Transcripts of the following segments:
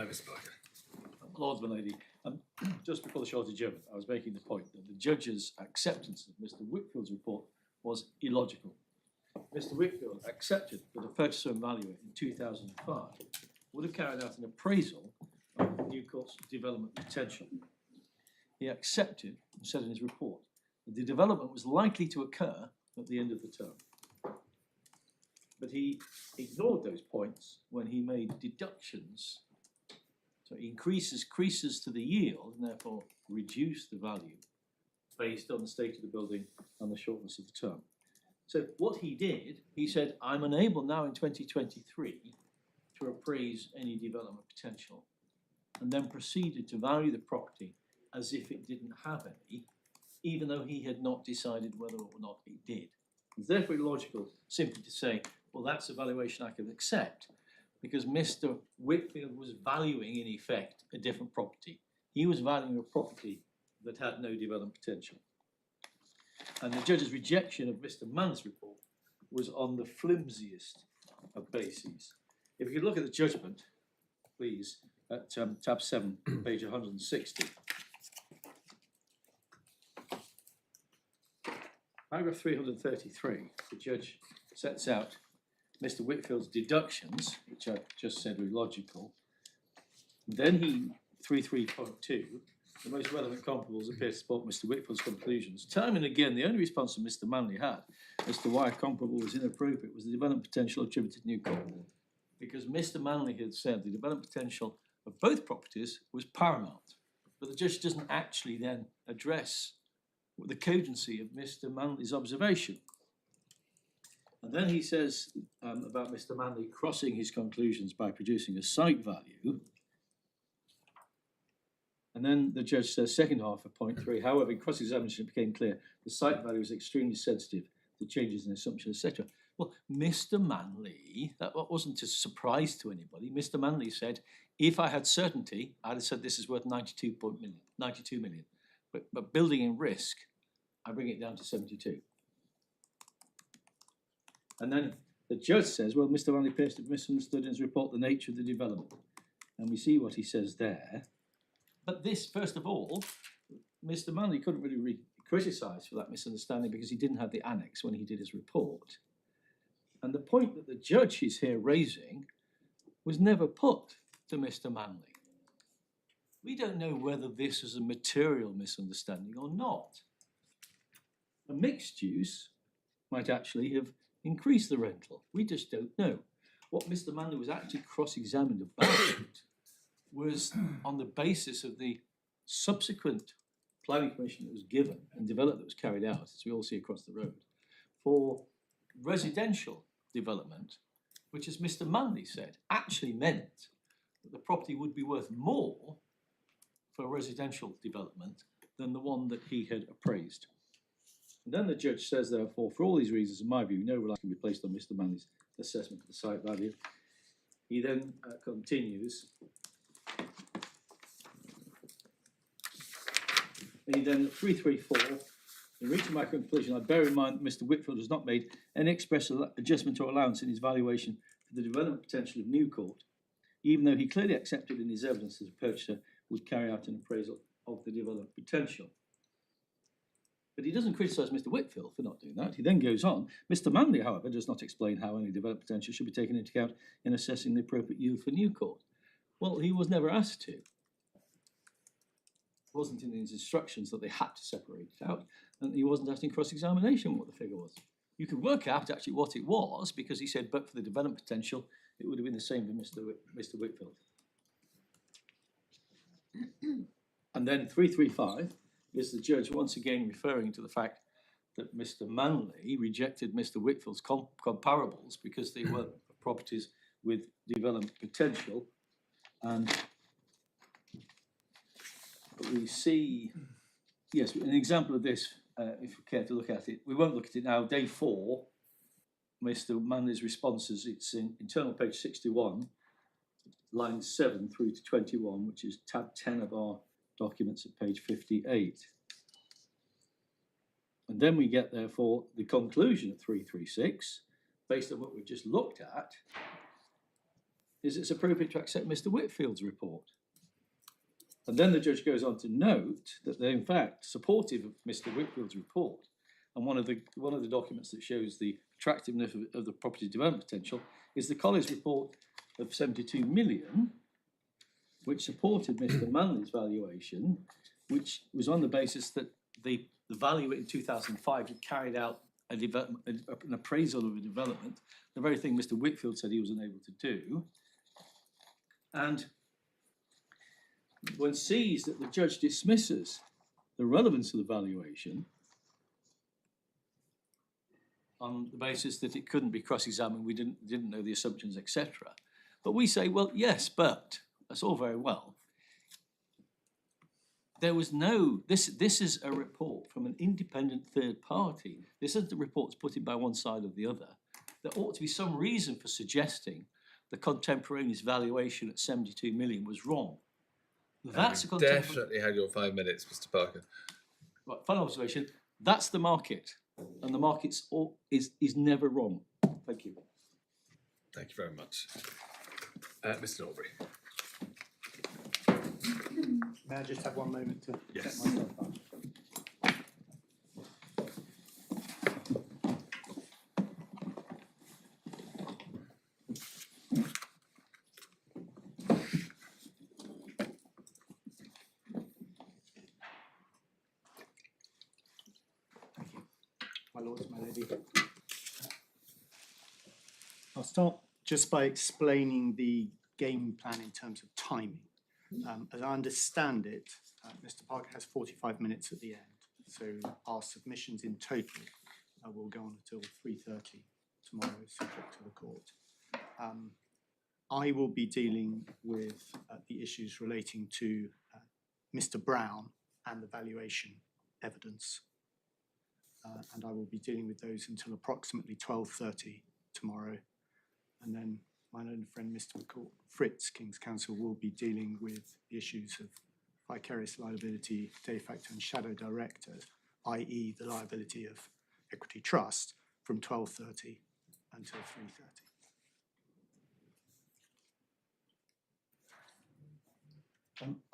Mr. Parker. Lords, my lady, just before the short adjournment, I was making the point that the judge's acceptance of Mr. Whitfield's report was illogical. Mr. Whitfield accepted that a purchaser and valuer in 2005 would have carried out an appraisal of the New Court's development potential. He accepted and said in his report that the development was likely to occur at the end of the term. But he ignored those points when he made deductions. So it increases to the yield and therefore reduce the value based on the state of the building and the shortness of the term. So what he did, he said, I'm unable now in 2023 to appraise any development potential, and then proceeded to value the property as if it didn't have any, even though he had not decided whether or not it did. It's therefore illogical simply to say, well, that's a valuation I can accept, because Mr. Whitfield was valuing, in effect, a different property. He was valuing a property that had no development potential. And the judge's rejection of Mr. Mann's report was on the flimsiest of bases. If you could look at the judgment, please, at tab 7, page 160. Paragraph 333, the judge sets out Mr. Whitfield's deductions, which I've just said were illogical. Then he, 3.3.2, the most relevant comparables appear to support Mr. Whitfield's conclusions. Time and again, the only response that Mr. Manley had as to why a comparable was inappropriate was the development potential attributed to New Court. Because Mr. Manley had said the development potential of both properties was paramount. But the judge doesn't actually then address the cogency of Mr. Manley's observation. And then he says about Mr. Manley crossing his conclusions by producing a site value. And then the judge says, second half of point 3, however, in cross-examination it became clear the site value is extremely sensitive to changes in assumptions, etc. Well, Mr. Manley, that wasn't a surprise to anybody. Mr. Manley said, if I had certainty, I'd have said this is worth 92 million. But building in risk, I bring it down to 72. And then the judge says, well, Mr. Manley appears to have misunderstood in his report the nature of the development. And we see what he says there. But this, first of all, Mr. Manley couldn't really be criticised for that misunderstanding because he didn't have the annex when he did his report. And the point that the judge is here raising was never put to Mr. Manley. We don't know whether this is a material misunderstanding or not. A mixed use might actually have increased the rental. We just don't know. What Mr. Manley was actually cross-examined about was on the basis of the subsequent planning permission that was given and development that was carried out, as we all see across the road, for residential development, which, as Mr. Manley said, actually meant that the property would be worth more for residential development than the one that he had appraised. And then the judge says, therefore, for all these reasons, in my view, no reliance can be placed on Mr. Manley's assessment of the site value. He then continues. And he then, 334, in reaching my conclusion, I bear in mind that Mr. Whitfield has not made any express adjustment or allowance in his valuation for the development potential of New Court, even though he clearly accepted in his evidence that a purchaser would carry out an appraisal of the development potential. But he doesn't criticise Mr. Whitfield for not doing that. He then goes on. Mr. Manley, however, does not explain how any development potential should be taken into account in assessing the appropriate yield for New Court. Well, he was never asked to. It wasn't in his instructions that they had to separate it out, and he wasn't asked in cross-examination what the figure was. You could work out actually what it was, because he said, but for the development potential, it would have been the same for Mr. Whitfield. And then 335 is the judge once again referring to the fact that Mr. Manley rejected Mr. Whitfield's comparables because they were properties with development potential. And we see, yes, an example of this, if you care to look at it. We won't look at it now. Day 4, Mr. Manley's responses, it's in internal page 61, lines 7 through to 21, which is tab 10 of our documents at page 58. And then we get, therefore, the conclusion of 336, based on what we've just looked at, is it's appropriate to accept Mr. Whitfield's report. And then the judge goes on to note that they're in fact supportive of Mr. Whitfield's report. And one of the documents that shows the attractiveness of the property development potential is the college report of 72 million, which supported Mr. Manley's valuation, which was on the basis that the valuer in 2005 had carried out an appraisal of a development, the very thing Mr. Whitfield said he was unable to do. And one sees that the judge dismisses the relevance of the valuation on the basis that it couldn't be cross-examined, we didn't know the assumptions, etc. But we say, well, yes, but that's all very well. There was no, this is a report from an independent third party. This isn't the reports put in by one side or the other. There ought to be some reason for suggesting the contemporaneous valuation at 72 million was wrong. That's you definitely had your 5 minutes, Mr. Parker. Right, final observation, that's the market. And the market is never wrong. Thank you. Thank you very much. Mr. Norbury. May I just have one moment to Yes. set myself up? Thank you. My lords, my lady. I'll start just by explaining the game plan in terms of timing. As I understand it, Mr. Parker has 45 minutes at the end, so our submissions in total will go on until 3:30 tomorrow, subject to the court. I will be dealing with the issues relating to Mr. Brown and the valuation evidence, and I will be dealing with those until approximately 12:30 tomorrow, and then my own friend, Mr. Fritz, King's Counsel, will be dealing with the issues of vicarious liability, de facto and shadow directors, i.e. the liability of equity trust, from 12:30 until 3:30.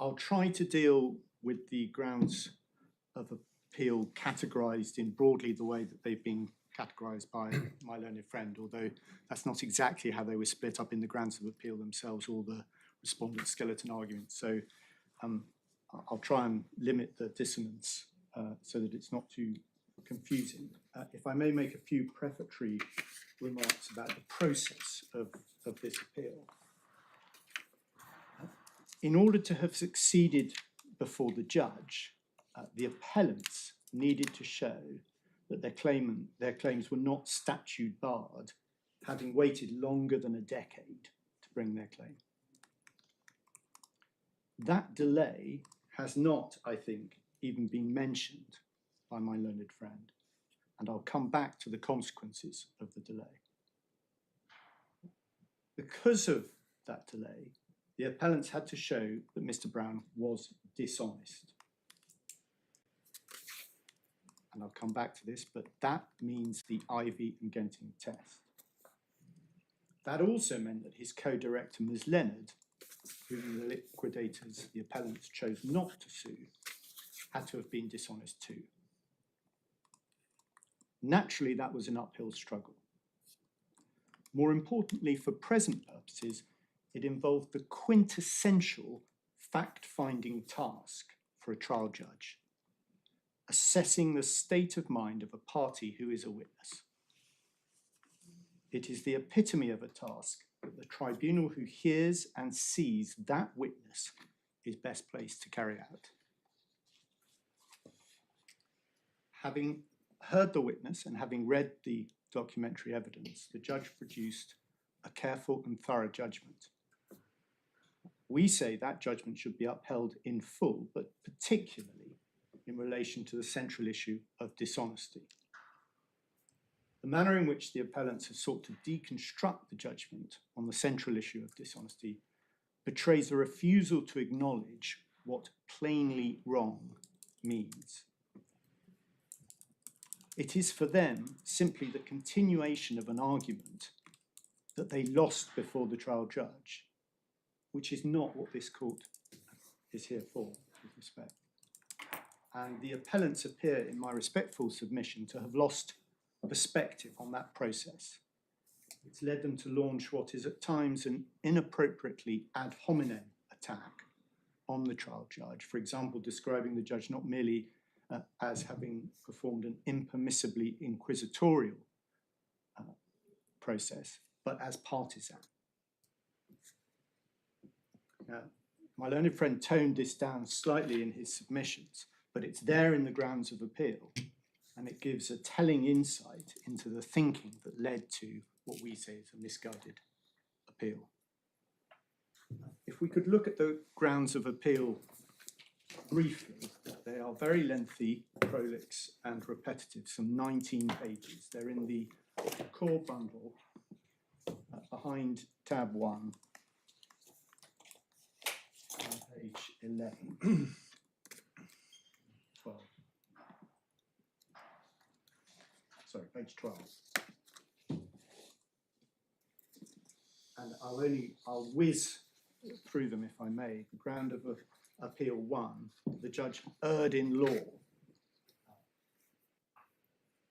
I'll try to deal with the grounds of appeal categorised in broadly the way that they've been categorised by my learned friend, although that's not exactly how they were split up in the grounds of appeal themselves or the respondent skeleton argument. So I'll try and limit the dissonance so that it's not too confusing. If I may make a few prefatory remarks about the process of this appeal. In order to have succeeded before the judge, the appellants needed to show that their claims were not statute barred, having waited longer than a decade to bring their claim. That delay has not, I think, even been mentioned by my learned friend, and I'll come back to the consequences of the delay. Because of that delay, the appellants had to show that Mr. Brown was dishonest. And I'll come back to this, but that means the Ivy and Genting test. That also meant that his co-director, Ms. Leonard, whom the liquidators, the appellants, chose not to sue, had to have been dishonest too. Naturally, that was an uphill struggle. More importantly, for present purposes, it involved the quintessential fact-finding task for a trial judge: assessing the state of mind of a party who is a witness. It is the epitome of a task that the tribunal who hears and sees that witness is best placed to carry out. Having heard the witness and having read the documentary evidence, the judge produced a careful and thorough judgment. We say that judgment should be upheld in full, but particularly in relation to the central issue of dishonesty. The manner in which the appellants have sought to deconstruct the judgment on the central issue of dishonesty betrays a refusal to acknowledge what plainly wrong means. It is for them simply the continuation of an argument that they lost before the trial judge, which is not what this court is here for, with respect. And the appellants appear, in my respectful submission, to have lost perspective on that process. It's led them to launch what is at times an inappropriately ad hominem attack on the trial judge, for example, describing the judge not merely as having performed an impermissibly inquisitorial process, but as partisan. Now, my learned friend toned this down slightly in his submissions, but it's there in the grounds of appeal, and it gives a telling insight into the thinking that led to what we say is a misguided appeal. If we could look at the grounds of appeal briefly, they are very lengthy, prolix, and repetitive, some 19 pages. They're in the core bundle behind tab 1, on page 11. 12. Sorry, page 12. And I'll whiz through them if I may. The ground of appeal 1, the judge erred in law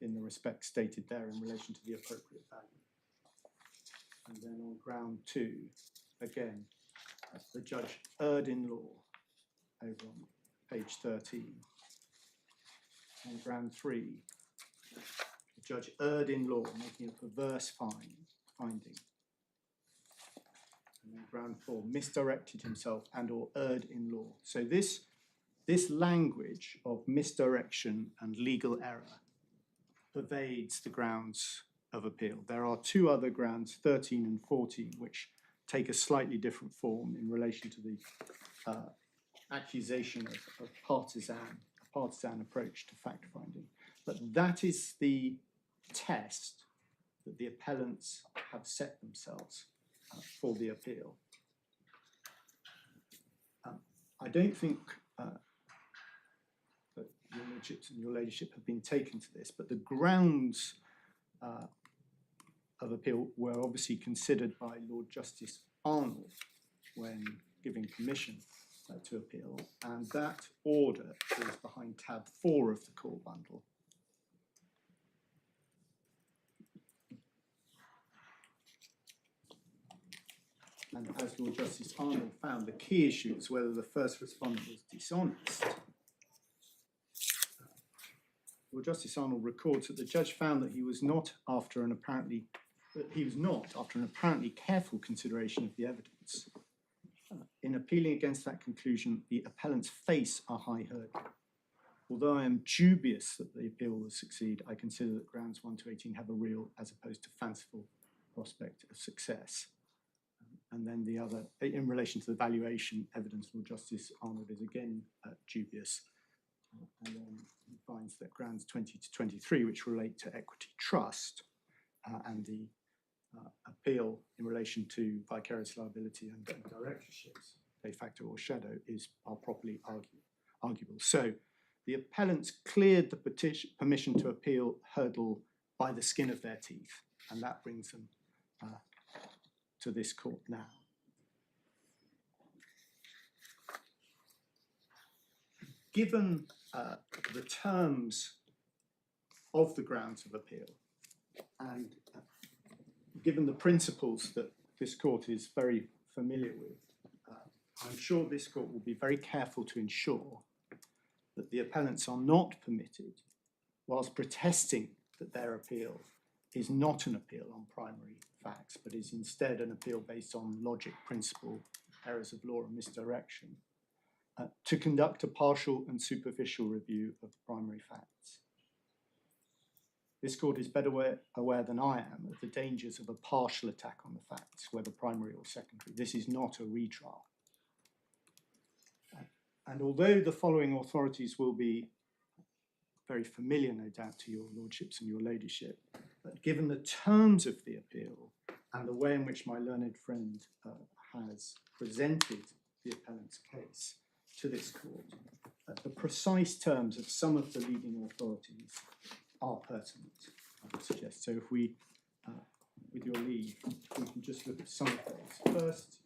in the respect stated there in relation to the appropriate value. And then on ground 2, again, the judge erred in law over on page 13. On ground 3, the judge erred in law, making a perverse finding. And then ground 4, misdirected himself and or erred in law. So this language of misdirection and legal error pervades the grounds of appeal. There are 2 other grounds, 13 and 14, which take a slightly different form in relation to the accusation of a partisan approach to fact-finding. But that is the test that the appellants have set themselves for the appeal. I don't think that your lordships and your ladyship have been taken to this, but the grounds of appeal were obviously considered by Lord Justice Arnold when giving permission to appeal, and that order is behind tab 4 of the core bundle. And as Lord Justice Arnold found, the key issue is whether the first respondent was dishonest. Lord Justice Arnold records that the judge found that he was not, after an apparently careful consideration of the evidence. In appealing against that conclusion, the appellants face a high hurdle. Although I am dubious that the appeal will succeed, I consider that grounds 1 to 18 have a real, as opposed to fanciful, prospect of success. And then the other, in relation to the valuation evidence, Lord Justice Arnold is again dubious. And then he finds that grounds 20 to 23, which relate to equity trust, and the appeal in relation to vicarious liability and directorships, de facto or shadow, are properly arguable. So the appellants cleared the permission to appeal hurdle by the skin of their teeth, and that brings them to this court now. Given the terms of the grounds of appeal and given the principles that this court is very familiar with, I'm sure this court will be very careful to ensure that the appellants are not permitted, whilst protesting that their appeal is not an appeal on primary facts, but is instead an appeal based on logic, principle, errors of law and misdirection, to conduct a partial and superficial review of primary facts. This court is better aware than I am of the dangers of a partial attack on the facts, whether primary or secondary. This is not a retrial. And although the following authorities will be very familiar, no doubt, to your lordships and your ladyship, but given the terms of the appeal and the way in which my learned friend has presented the appellant's case to this court, the precise terms of some of the leading authorities are pertinent, I would suggest. So if we with your leave, we can just look at some of those. First,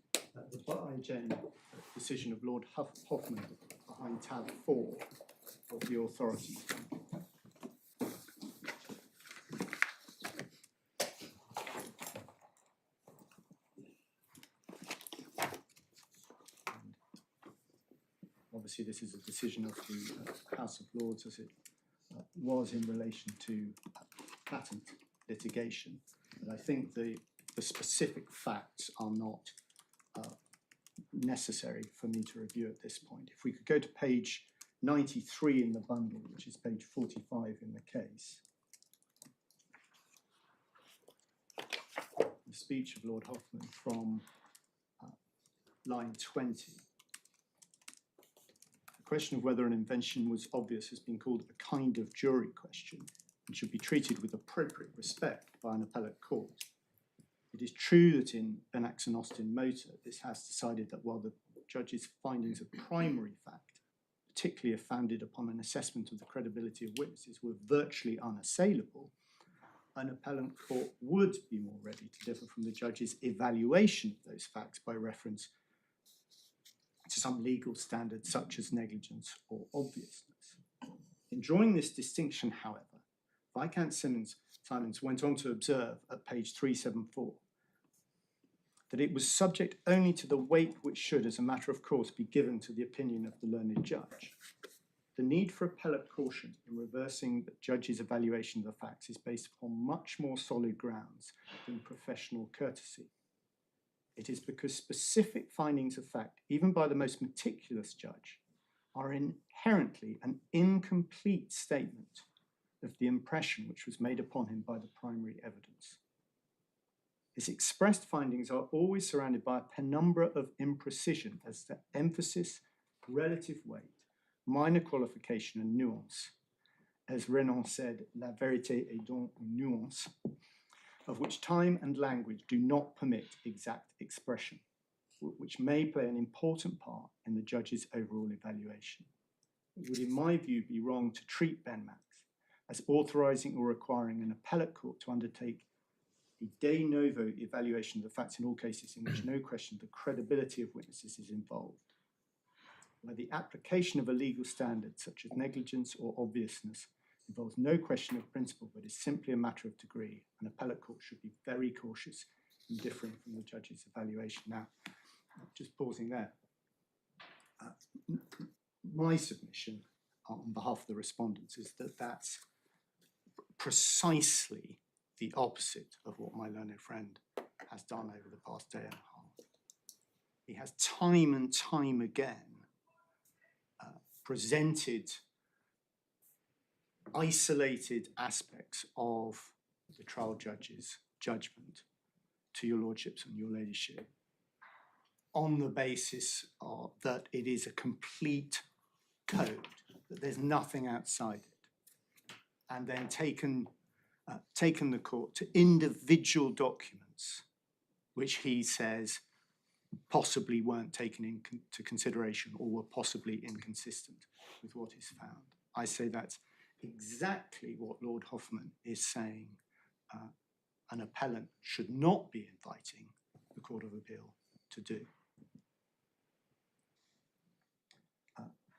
the by-gen decision of Lord Hoffman behind tab 4 of the authority. Obviously, this is a decision of the House of Lords as it was in relation to patent litigation. And I think the specific facts are not necessary for me to review at this point. If we could go to page 93 in the bundle, which is page 45 in the case. The speech of Lord Hoffman from line 20. The question of whether an invention was obvious has been called a kind of jury question and should be treated with appropriate respect by an appellate court. It is true that in Benax and Austin Motor, this has decided that while the judge's findings of primary fact, particularly if founded upon an assessment of the credibility of witnesses, were virtually unassailable, an appellant court would be more ready to differ from the judge's evaluation of those facts by reference to some legal standard such as negligence or obviousness. In drawing this distinction, however, Viscount Simons went on to observe at page 374 that it was subject only to the weight which should, as a matter of course, be given to the opinion of the learned judge. The need for appellate caution in reversing the judge's evaluation of the facts is based upon much more solid grounds than professional courtesy. It is because specific findings of fact, even by the most meticulous judge, are inherently an incomplete statement of the impression which was made upon him by the primary evidence. His expressed findings are always surrounded by a penumbra of imprecision as to emphasis, relative weight, minor qualification and nuance. As Renan said, la vérité est donc une nuance, of which time and language do not permit exact expression, which may play an important part in the judge's overall evaluation. It would, in my view, be wrong to treat Benmax as authorising or requiring an appellate court to undertake a de novo evaluation of the facts in all cases in which no question of the credibility of witnesses is involved. Where the application of a legal standard such as negligence or obviousness involves no question of principle but is simply a matter of degree, an appellate court should be very cautious in differing from the judge's evaluation. Now, just pausing there. My submission on behalf of the respondents is that that's precisely the opposite of what my learned friend has done over the past day and a half. He has time and time again presented isolated aspects of the trial judge's judgment to your lordships and your ladyship on the basis that it is a complete code, that there's nothing outside it, and then taken the court to individual documents which he says possibly weren't taken into consideration or were possibly inconsistent with what is found. I say that's exactly what Lord Hoffman is saying an appellant should not be inviting the Court of Appeal to do.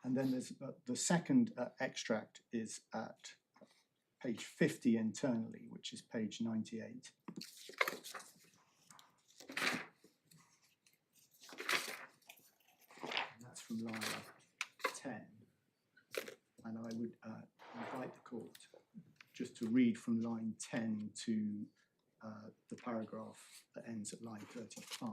And then there's the second extract is at page 50 internally, which is page 98. And that's from line 10. And I would invite the court just to read from line 10 to the paragraph that ends at line 35.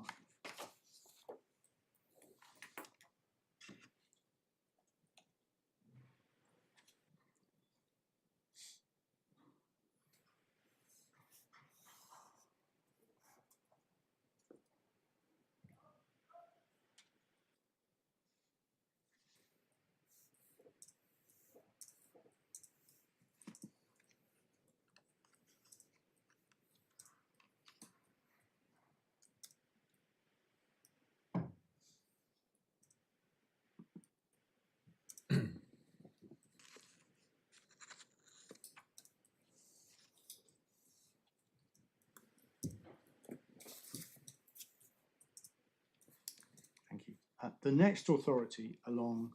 The next authority along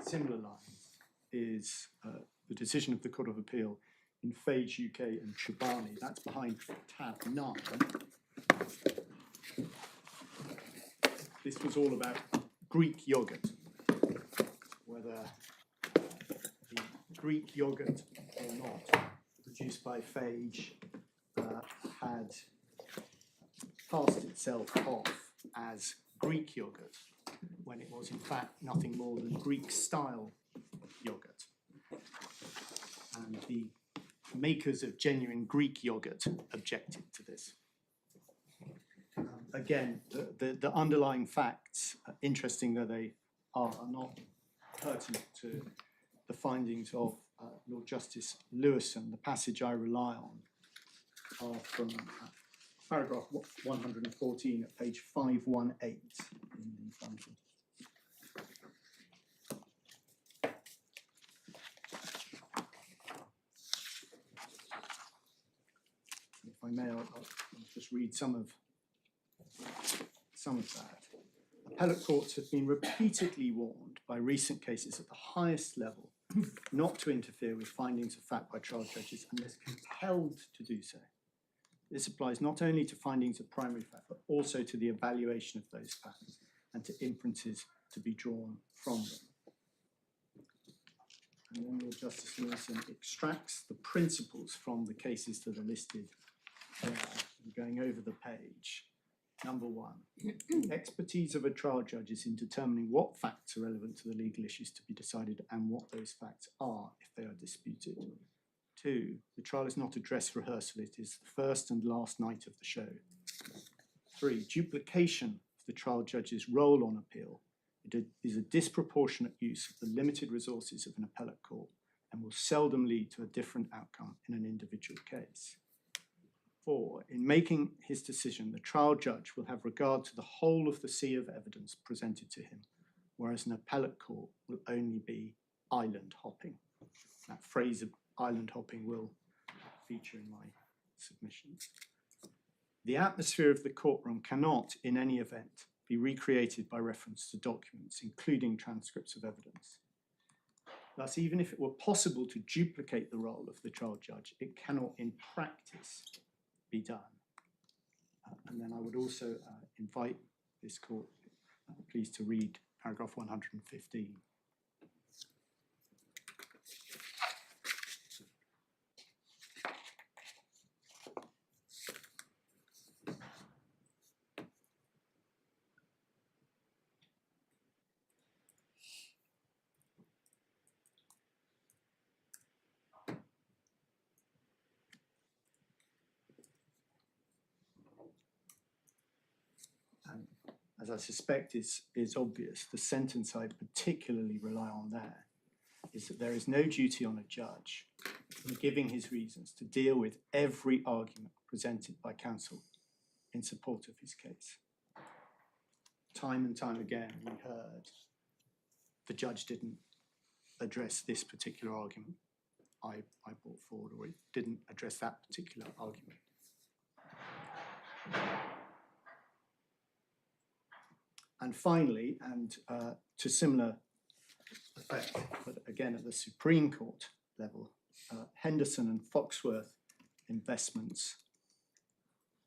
similar lines is the decision of the Court of Appeal in Phage UK and Chobani. That's behind tab 9. This was all about Greek yogurt, whether the Greek yogurt or not produced by Phage had passed itself off as Greek yogurt when it was in fact nothing more than Greek style yogurt. And the makers of genuine Greek yogurt objected to this. Again, the underlying facts, interesting though they are not pertinent to the findings of Lord Justice Lewison. The passage I rely on are from paragraph 114 at page 518 in the funding. If I may, I'll just read some of that. Appellate courts have been repeatedly warned by recent cases at the highest level not to interfere with findings of fact by trial judges unless compelled to do so. This applies not only to findings of primary fact, but also to the evaluation of those facts and to inferences to be drawn from them. And then Lord Justice Lewison extracts the principles from the cases that are listed there. I'm going over the page. Number 1, the expertise of a trial judge is in determining what facts are relevant to the legal issues to be decided and what those facts are if they are disputed. 2, the trial is not a dress rehearsal, it is the first and last night of the show. 3, duplication of the trial judge's role on appeal. It is a disproportionate use of the limited resources of an appellate court and will seldom lead to a different outcome in an individual case. 4, in making his decision, the trial judge will have regard to the whole of the sea of evidence presented to him, whereas an appellate court will only be island hopping. That phrase of island hopping will feature in my submissions. The atmosphere of the courtroom cannot, in any event, be recreated by reference to documents, including transcripts of evidence. Thus, even if it were possible to duplicate the role of the trial judge, it cannot in practice be done. And then I would also invite this court, please, to read paragraph 115. As I suspect is obvious, the sentence I particularly rely on there is that there is no duty on a judge in giving his reasons to deal with every argument presented by counsel in support of his case. Time and time again we heard the judge didn't address this particular argument I brought forward, or it didn't address that particular argument. And finally, and to similar effect, but again at the Supreme Court level, Henderson and Foxworth Investments,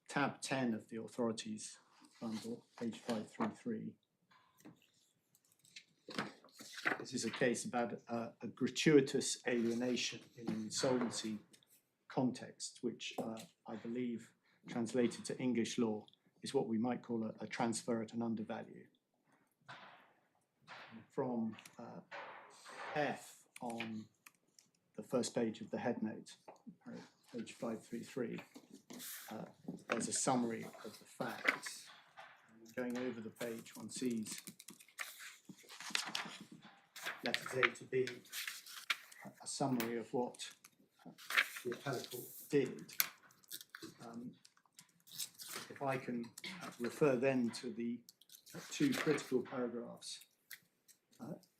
tab 10 of the authorities bundle, page 533. This is a case about a gratuitous alienation in an insolvency context, which I believe translated to English law is what we might call a transfer at an undervalue. From F on the first page of the headnote, page 533, there's a summary of the facts. Going over the page, one sees letters A to B, a summary of what the appellate court did. If I can refer then to the 2 critical paragraphs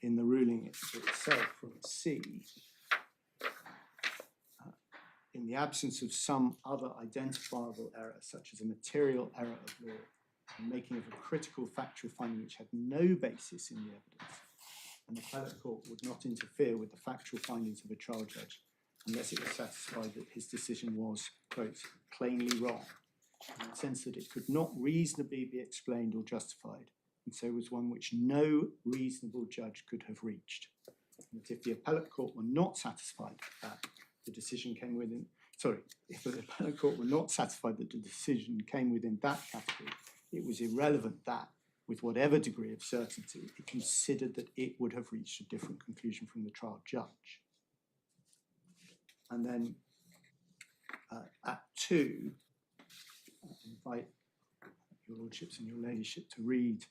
in the ruling itself from C. In the absence of some other identifiable error, such as a material error of law and making of a critical factual finding which had no basis in the evidence, and the appellate court would not interfere with the factual findings of a trial judge unless it was satisfied that his decision was, quote, plainly wrong, in the sense that it could not reasonably be explained or justified, and so was one which no reasonable judge could have reached. And that if the appellate court were not satisfied that the decision came within, if the appellate court were not satisfied that the decision came within that category, it was irrelevant that, with whatever degree of certainty, it considered that it would have reached a different conclusion from the trial judge. And then at 2, I invite your lordships and your ladyship to read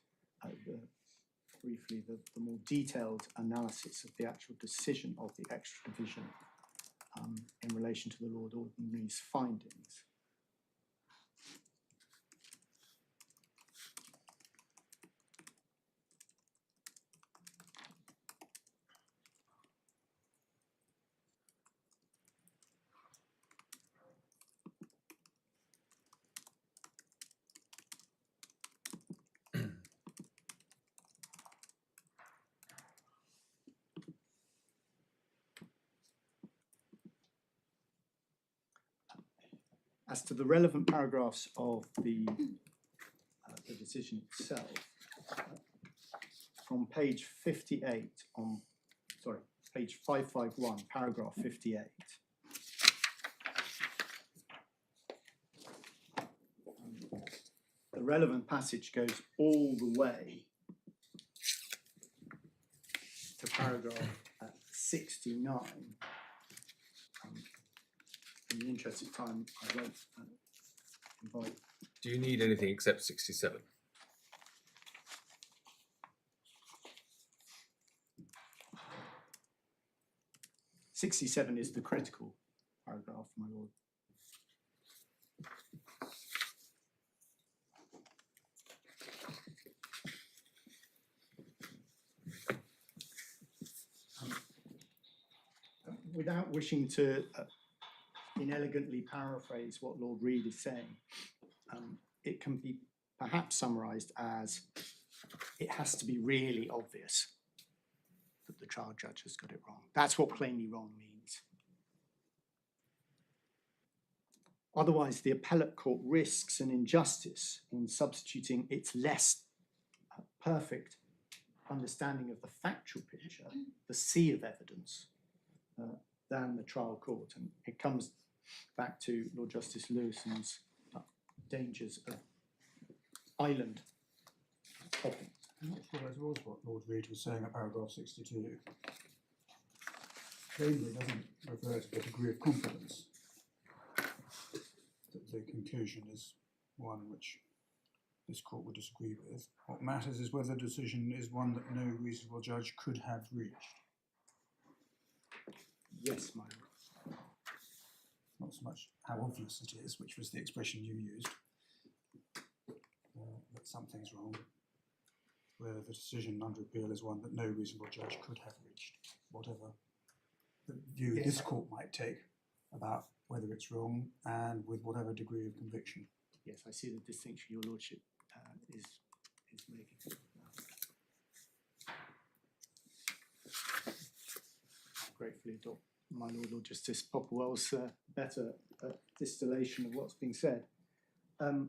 briefly the more detailed analysis of the actual decision of the extra division in relation to the Lord Ordinary's findings. As to the relevant paragraphs of the decision itself, from page 58 on, page 551, paragraph 58. The relevant passage goes all the way to paragraph 69. In the interest of time, I won't invite. Do you need anything except 67? "67 is the critical paragraph, my lord. Without wishing to inelegantly paraphrase what Lord Reed is saying, it can be perhaps summarised as it has to be really obvious that the trial judge has got it wrong. That's what plainly wrong means. Otherwise, the appellate court risks an injustice in substituting its less perfect understanding of the factual picture, the sea of evidence, than the trial court. And it comes back to Lord Justice Lewison's dangers of island hopping. I'm not sure that was what Lord Reed was saying at paragraph 62. Plainly doesn't refer to the degree of confidence that the conclusion is one which this court would disagree with. What matters is whether the decision is one that no reasonable judge could have reached. Yes, my lord. Not so much how obvious it is, which was the expression you used, that something's wrong, whether the decision under appeal is one that no reasonable judge could have reached, whatever the view this court might take about whether it's wrong and with whatever degree of conviction. Yes, I see the distinction your lordship is making. I gratefully adopt my Lord Justice Popplewell's better distillation of what's being said. To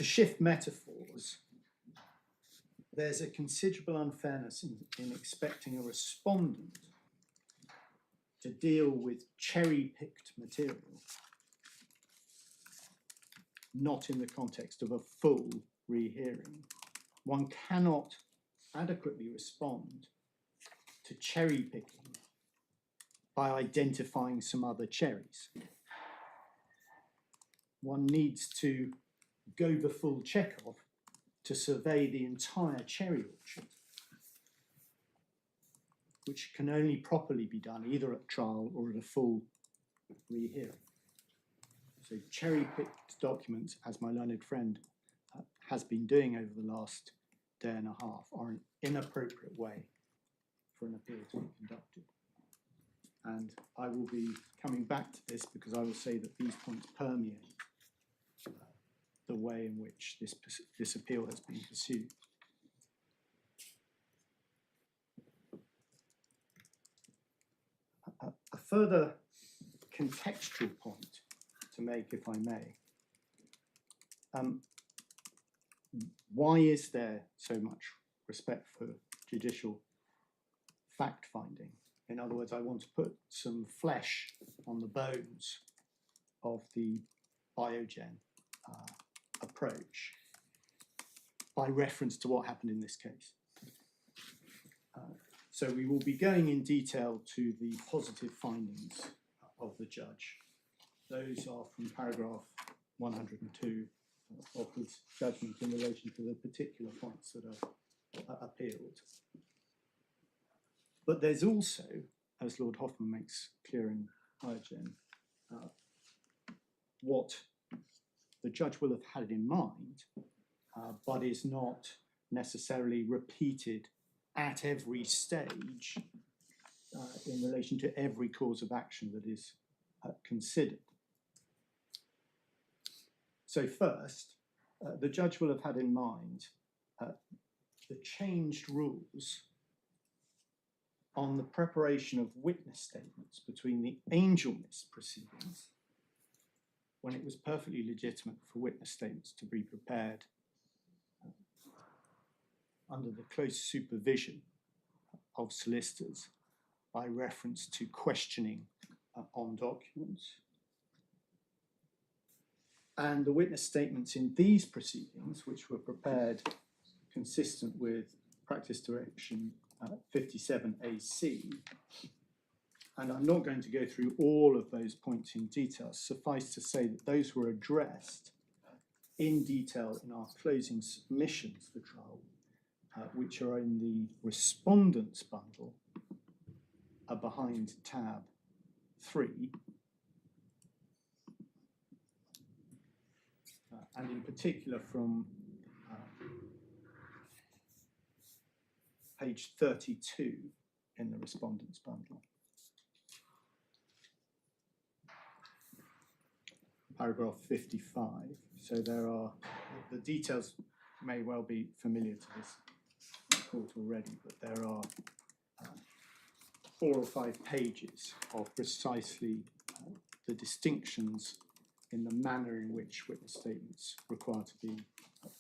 shift metaphors, there's a considerable unfairness in expecting a respondent to deal with cherry-picked material, not in the context of a full rehearing. One cannot adequately respond to cherry-picking by identifying some other cherries. One needs to go the full Chekhov to survey the entire cherry orchard, which can only properly be done either at trial or at a full rehearing. So cherry-picked documents, as my learned friend has been doing over the last day and a half, are an inappropriate way for an appeal to be conducted. And I will be coming back to this because I will say that these points permeate the way in which this appeal has been pursued. A further contextual point to make, if I may. Why is there so much respect for judicial fact-finding? In other words, I want to put some flesh on the bones of the biogen approach by reference to what happened in this case. So we will be going in detail to the positive findings of the judge. Those are from paragraph 102 of his judgment in relation to the particular points that are appealed. But there's also, as Lord Hoffman makes clear in biogen, what the judge will have had in mind, but is not necessarily repeated at every stage in relation to every cause of action that is considered. So first, the judge will have had in mind the changed rules on the preparation of witness statements between the Angelmas proceedings, when it was perfectly legitimate for witness statements to be prepared under the close supervision of solicitors by reference to questioning on documents. And the witness statements in these proceedings, which were prepared consistent with Practice Direction 57AC, and I'm not going to go through all of those points in detail, suffice to say that those were addressed in detail in our closing submissions for trial, which are in the respondents bundle behind tab 3. And in particular from page 32 in the respondents bundle. Paragraph 55. So there are, the details may well be familiar to this court already, but there are 4 or 5 pages of precisely the distinctions in the manner in which witness statements require to be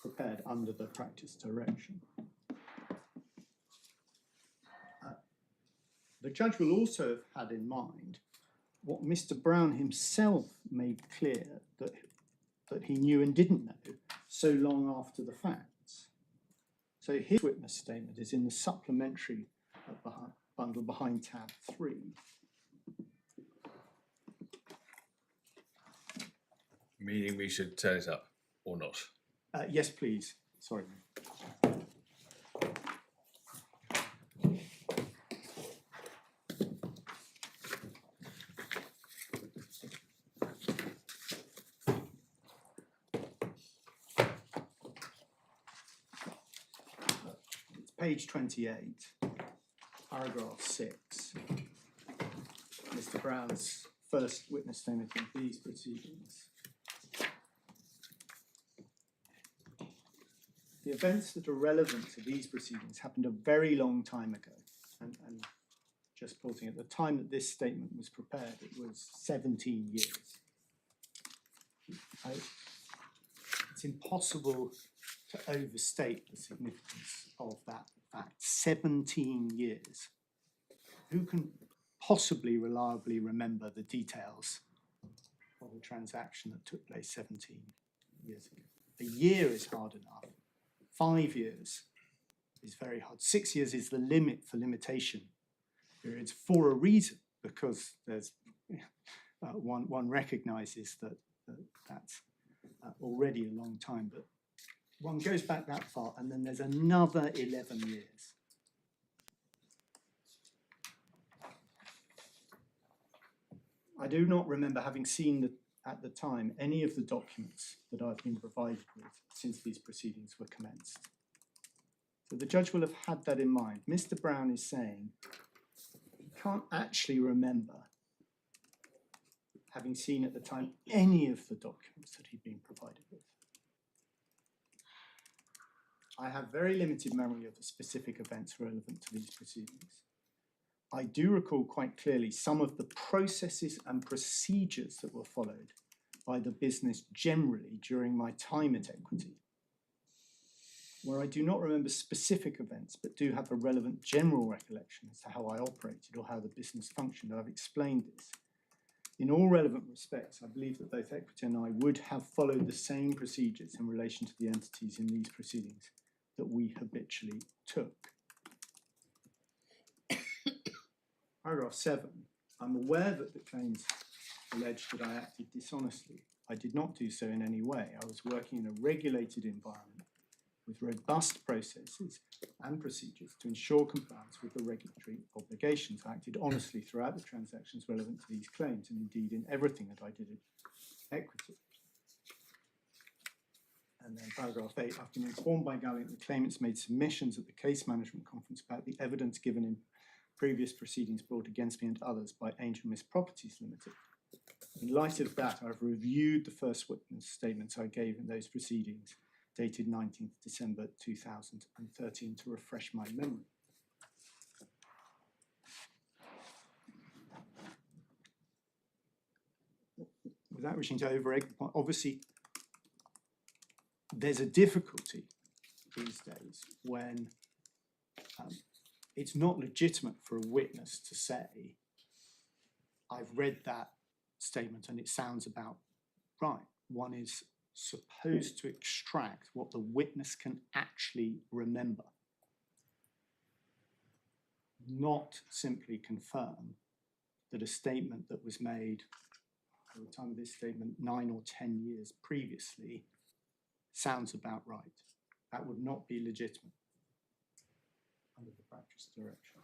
prepared under the practice direction. The judge will also have had in mind what Mr. Brown himself made clear that he knew and didn't know so long after the facts. So his witness statement is in the supplementary bundle behind tab 3. Meaning we should turn it up or not? Yes, please. Sorry. It's page 28, paragraph 6. Mr. Brown's first witness statement in these proceedings. The events that are relevant to these proceedings happened a very long time ago. And just pausing, at the time that this statement was prepared, it was 17 years. It's impossible to overstate the significance of that fact. 17 years. Who can possibly reliably remember the details of a transaction that took place 17 years ago? A year is hard enough. 5 years is very hard. 6 years is the limit for limitation periods for a reason, because there's one recognises that that's already a long time, but one goes back that far and then there's another 11 years. I do not remember having seen at the time any of the documents that I've been provided with since these proceedings were commenced. So the judge will have had that in mind. Mr. Brown is saying he can't actually remember having seen at the time any of the documents that he'd been provided with. I have very limited memory of the specific events relevant to these proceedings. I do recall quite clearly some of the processes and procedures that were followed by the business generally during my time at Equity. Where I do not remember specific events, but do have a relevant general recollection as to how I operated or how the business functioned, I've explained this. In all relevant respects, I believe that both Equity and I would have followed the same procedures in relation to the entities in these proceedings that we habitually took. Paragraph 7. I'm aware that the claims allege that I acted dishonestly. I did not do so in any way. I was working in a regulated environment with robust processes and procedures to ensure compliance with the regulatory obligations. I acted honestly throughout the transactions relevant to these claims, and indeed in everything that I did at Equity. And then paragraph 8, I've been informed by Gallant that the claimants made submissions at the case management conference about the evidence given in previous proceedings brought against me and others by Angel Miss Properties Limited. In light of that, I've reviewed the first witness statements I gave in those proceedings, dated 19th December 2013, to refresh my memory. Without wishing to over-egg the point, obviously there's a difficulty these days when it's not legitimate for a witness to say, I've read that statement and it sounds about right. One is supposed to extract what the witness can actually remember, not simply confirm that a statement that was made at the time of this statement 9 or 10 years previously sounds about right. That would not be legitimate under the practice direction.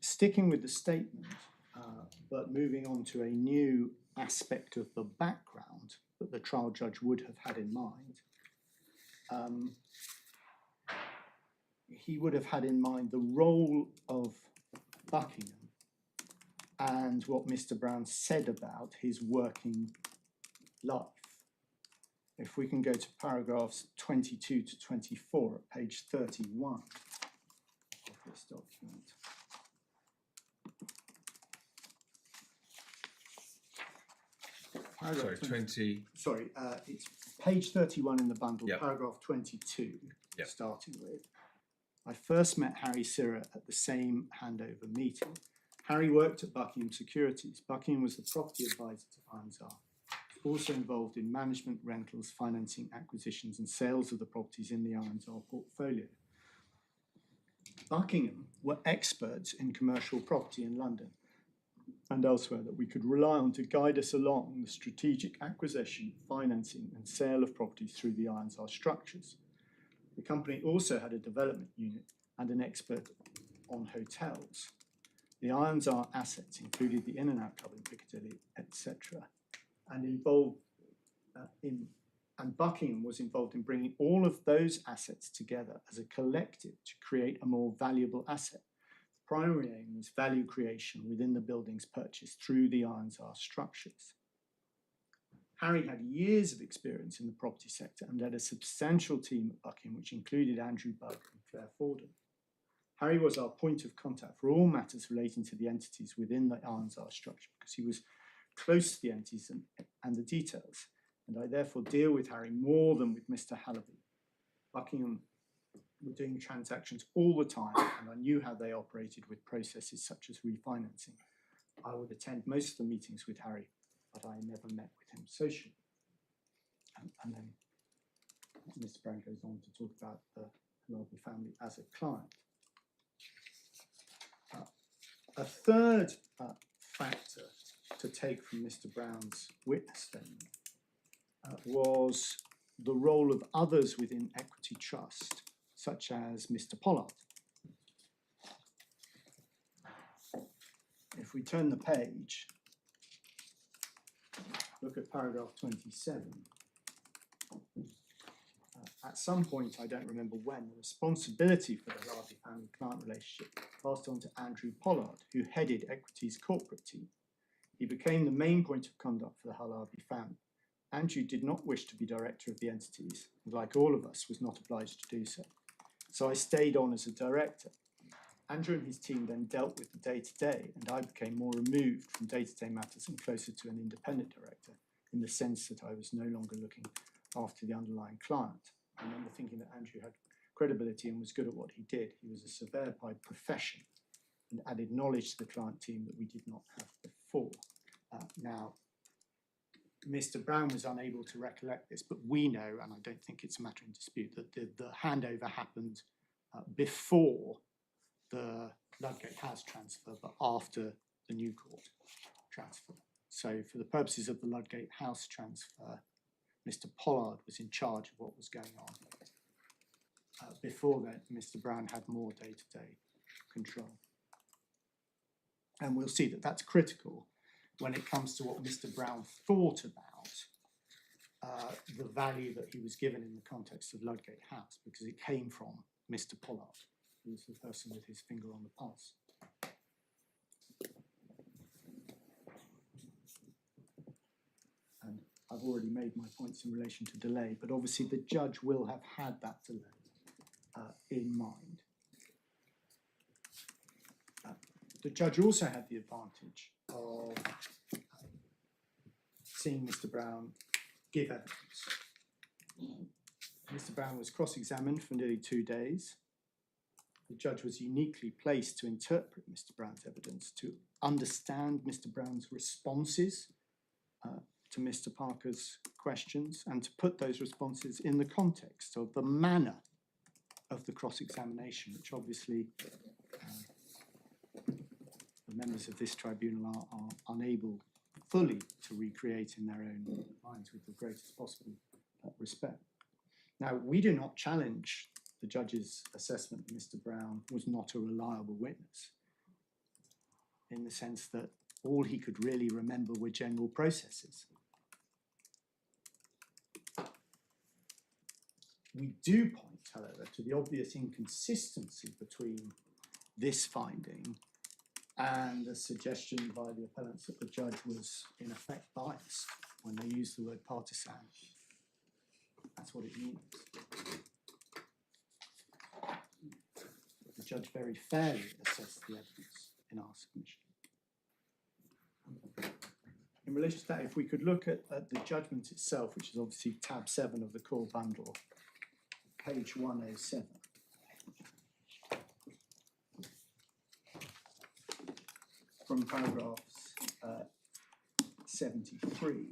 Sticking with the statement, but moving on to a new aspect of the background that the trial judge would have had in mind, he would have had in mind the role of Buckingham and what Mr. Brown said about his working life. If we can go to paragraphs 22 to 24 at page 31 of this document. Sorry, 20. Sorry, it's page 31 in the bundle, Yep. paragraph 22, Yep. starting with. I first met Harry Sirra at the same handover meeting. Harry worked at Buckingham Securities. Buckingham was the property advisor to Ironside, also involved in management, rentals, financing, acquisitions and sales of the properties in the Ironside portfolio. Buckingham were experts in commercial property in London and elsewhere that we could rely on to guide us along the strategic acquisition, financing and sale of properties through the Ironside structures. The company also had a development unit and an expert on hotels. The Ironside assets included the In and Out Club in Piccadilly, etc. And Buckingham was involved in bringing all of those assets together as a collective to create a more valuable asset. The primary aim was value creation within the buildings purchased through the Ironside structures. Harry had years of experience in the property sector and led a substantial team at Buckingham, which included Andrew Bugg and Claire Forden. Harry was our point of contact for all matters relating to the entities within the Ironside structure because he was close to the entities and the details, and I therefore deal with Harry more than with Mr. Hallaby. Buckingham were doing transactions all the time, and I knew how they operated with processes such as refinancing. I would attend most of the meetings with Harry, but I never met with him socially. And then Mr. Brown goes on to talk about the Hallaby family as a client. A third factor to take from Mr. Brown's witness statement was the role of others within Equity Trust, such as Mr. Pollard. If we turn the page, look at paragraph 27. At some point, I don't remember when, the responsibility for the Hallaby family client relationship passed on to Andrew Pollard, who headed Equity's corporate team. He became the main point of conduct for the Hull RB family. Andrew did not wish to be director of the entities, and like all of us, was not obliged to do so. So I stayed on as a director. Andrew and his team then dealt with the day-to-day, and I became more removed from day-to-day matters and closer to an independent director, in the sense that I was no longer looking after the underlying client. I remember thinking that Andrew had credibility and was good at what he did. He was a surveyor by profession and added knowledge to the client team that we did not have before. Now, Mr. Brown was unable to recollect this, but we know, and I don't think it's a matter in dispute, that the handover happened before the Ludgate House transfer, but after the New Court transfer. So for the purposes of the Ludgate House transfer, Mr. Pollard was in charge of what was going on. Before that, Mr. Brown had more day-to-day control. And we'll see that that's critical when it comes to what Mr. Brown thought about the value that he was given in the context of Ludgate House, because it came from Mr. Pollard, who was the person with his finger on the pulse. And I've already made my points in relation to delay, but obviously the judge will have had that delay in mind. The judge also had the advantage of seeing Mr. Brown give evidence. Mr. Brown was cross-examined for nearly 2 days. The judge was uniquely placed to interpret Mr. Brown's evidence, to understand Mr. Brown's responses to Mr. Parker's questions, and to put those responses in the context of the manner of the cross-examination, which obviously the members of this tribunal are unable fully to recreate in their own minds with the greatest possible respect. Now, we do not challenge the judge's assessment that Mr. Brown was not a reliable witness, in the sense that all he could really remember were general processes. We do point, however, to the obvious inconsistency between this finding and the suggestion by the appellants that the judge was in effect biased when they used the word partisan. That's what it means. The judge very fairly assessed the evidence in our submission. In relation to that, if we could look at the judgment itself, which is obviously tab 7 of the core bundle, page 107. From paragraphs 73.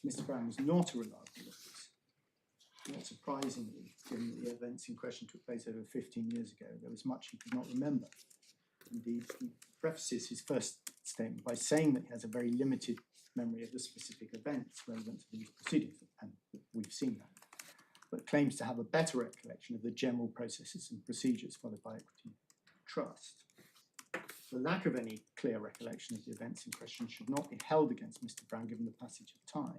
Mr. Brown was not a reliable witness. Not surprisingly, given that the events in question took place over 15 years ago, there was much he could not remember. Indeed, he prefaces his first statement by saying that he has a very limited memory of the specific events relevant to these proceedings, and we've seen that, but claims to have a better recollection of the general processes and procedures followed by equity trust. The lack of any clear recollection of the events in question should not be held against Mr. Brown given the passage of time.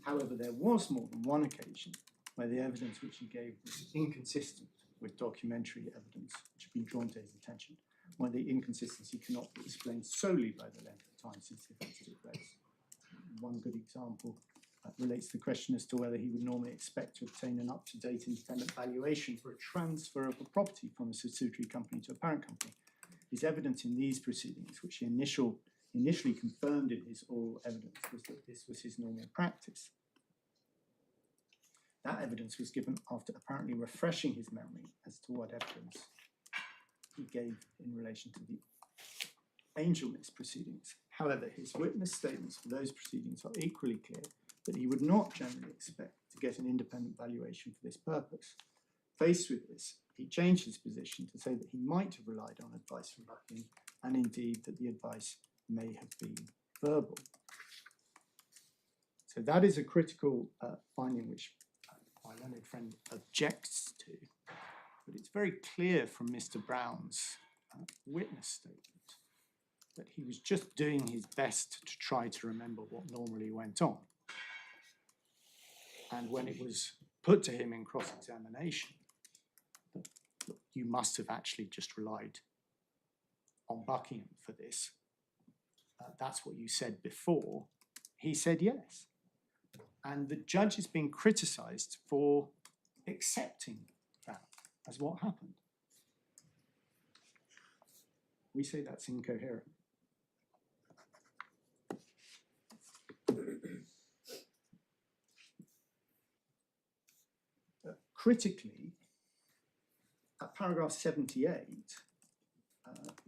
However, there was more than one occasion where the evidence which he gave was inconsistent with documentary evidence which had been drawn to his attention, where the inconsistency cannot be explained solely by the length of time since the events took place. One good example relates to the question as to whether he would normally expect to obtain an up-to-date independent valuation for a transfer of a property from a subsidiary company to a parent company. His evidence in these proceedings, which he initially confirmed in his oral evidence, was that this was his normal practice. That evidence was given after apparently refreshing his memory as to what evidence he gave in relation to the Angel List proceedings. However, his witness statements for those proceedings are equally clear that he would not generally expect to get an independent valuation for this purpose. Faced with this, he changed his position to say that he might have relied on advice from Buckingham, and indeed that the advice may have been verbal. So that is a critical finding which my learned friend objects to, but it's very clear from Mr. Brown's witness statement that he was just doing his best to try to remember what normally went on. And when it was put to him in cross-examination that look, you must have actually just relied on Buckingham for this. That's what you said before. He said yes. And the judge is being criticised for accepting that as what happened. We say that's incoherent. Critically, at paragraph 78,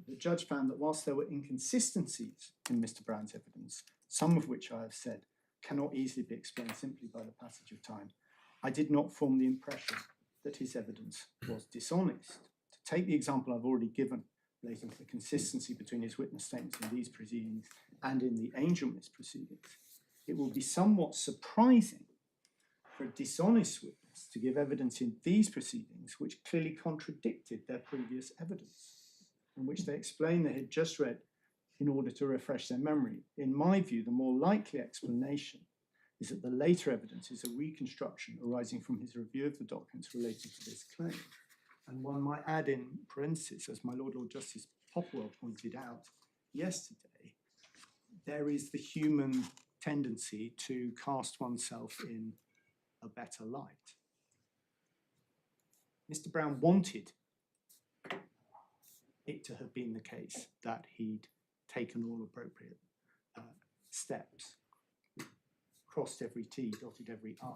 the judge found that whilst there were inconsistencies in Mr. Brown's evidence, some of which I have said cannot easily be explained simply by the passage of time, I did not form the impression that his evidence was dishonest. To take the example I've already given relating to the consistency between his witness statements in these proceedings and in the Angelmas proceedings, it will be somewhat surprising for a dishonest witness to give evidence in these proceedings which clearly contradicted their previous evidence, in which they explained they had just read in order to refresh their memory. In my view, the more likely explanation is that the later evidence is a reconstruction arising from his review of the documents related to this claim. And one might add in parentheses, as my Lord Justice Popplewell pointed out yesterday, there is the human tendency to cast oneself in a better light. Mr. Brown wanted it to have been the case that he'd taken all appropriate steps, crossed every T, dotted every I.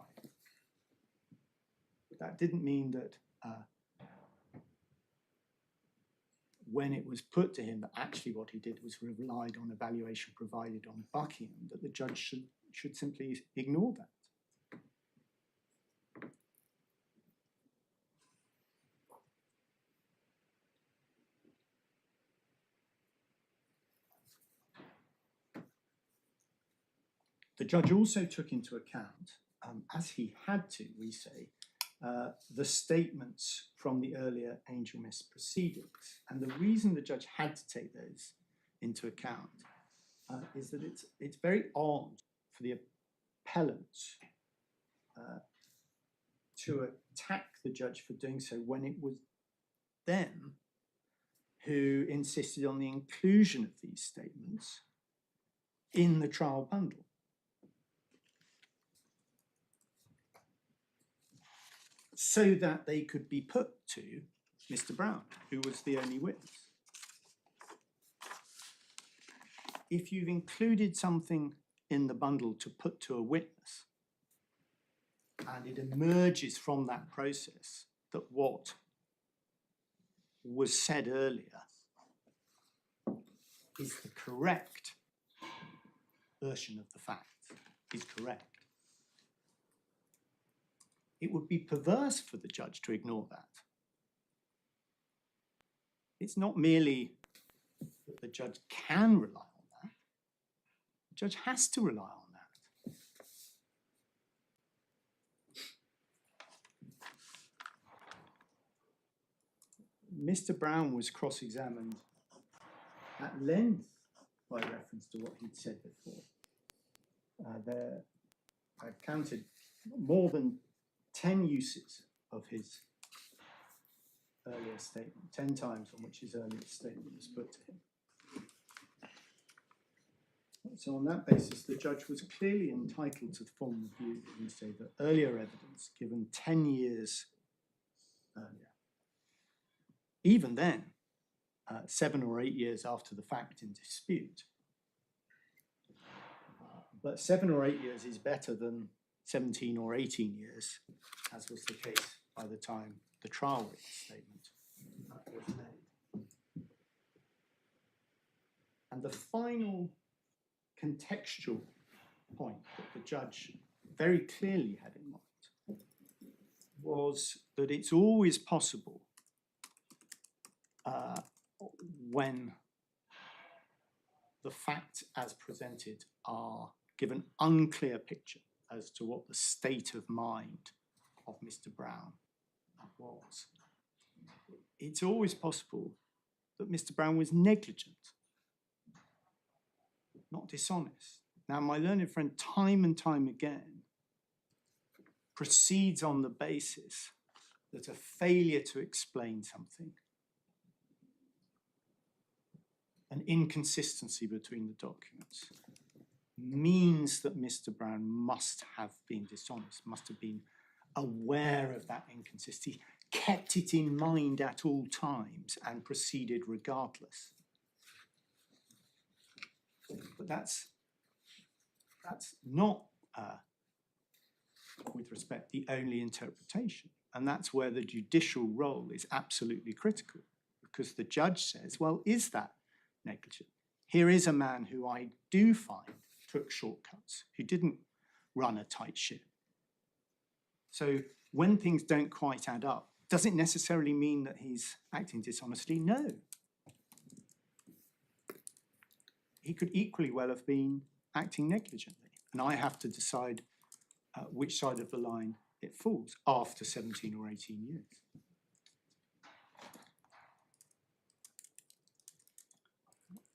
But that didn't mean that when it was put to him that actually what he did was relied on evaluation provided on Buckingham, that the judge should simply ignore that. The judge also took into account, as he had to, we say, the statements from the earlier Angelmas proceedings. And the reason the judge had to take those into account is that it's very odd for the appellant to attack the judge for doing so when it was them who insisted on the inclusion of these statements in the trial bundle. So that they could be put to Mr. Brown, who was the only witness. If you've included something in the bundle to put to a witness, and it emerges from that process that what was said earlier is the correct version of the facts, is correct, it would be perverse for the judge to ignore that. It's not merely that the judge can rely on that, the judge has to rely on that. Mr. Brown was cross-examined at length by reference to what he'd said before. I've counted more than 10 uses of his earlier statement, 10 times on which his earlier statement was put to him. So on that basis, the judge was clearly entitled to form the view and say that earlier evidence given 10 years earlier, even then, 7 or 8 years after the fact in dispute, but 7 or 8 years is better than 17 or 18 years, as was the case by the time the trial witness statement was made. And the final contextual point that the judge very clearly had in mind was that it's always possible when the facts as presented are given unclear picture as to what the state of mind of Mr. Brown was. It's always possible that Mr. Brown was negligent, not dishonest. Now, my learned friend, time and time again, proceeds on the basis that a failure to explain something, an inconsistency between the documents, means that Mr. Brown must have been dishonest, must have been aware of that inconsistency, kept it in mind at all times and proceeded regardless. But that's not, with respect, the only interpretation. And that's where the judicial role is absolutely critical, because the judge says, well, is that negligent? Here is a man who I do find took shortcuts, who didn't run a tight ship. So when things don't quite add up, does it necessarily mean that he's acting dishonestly? No. He could equally well have been acting negligently. And I have to decide which side of the line it falls after 17 or 18 years.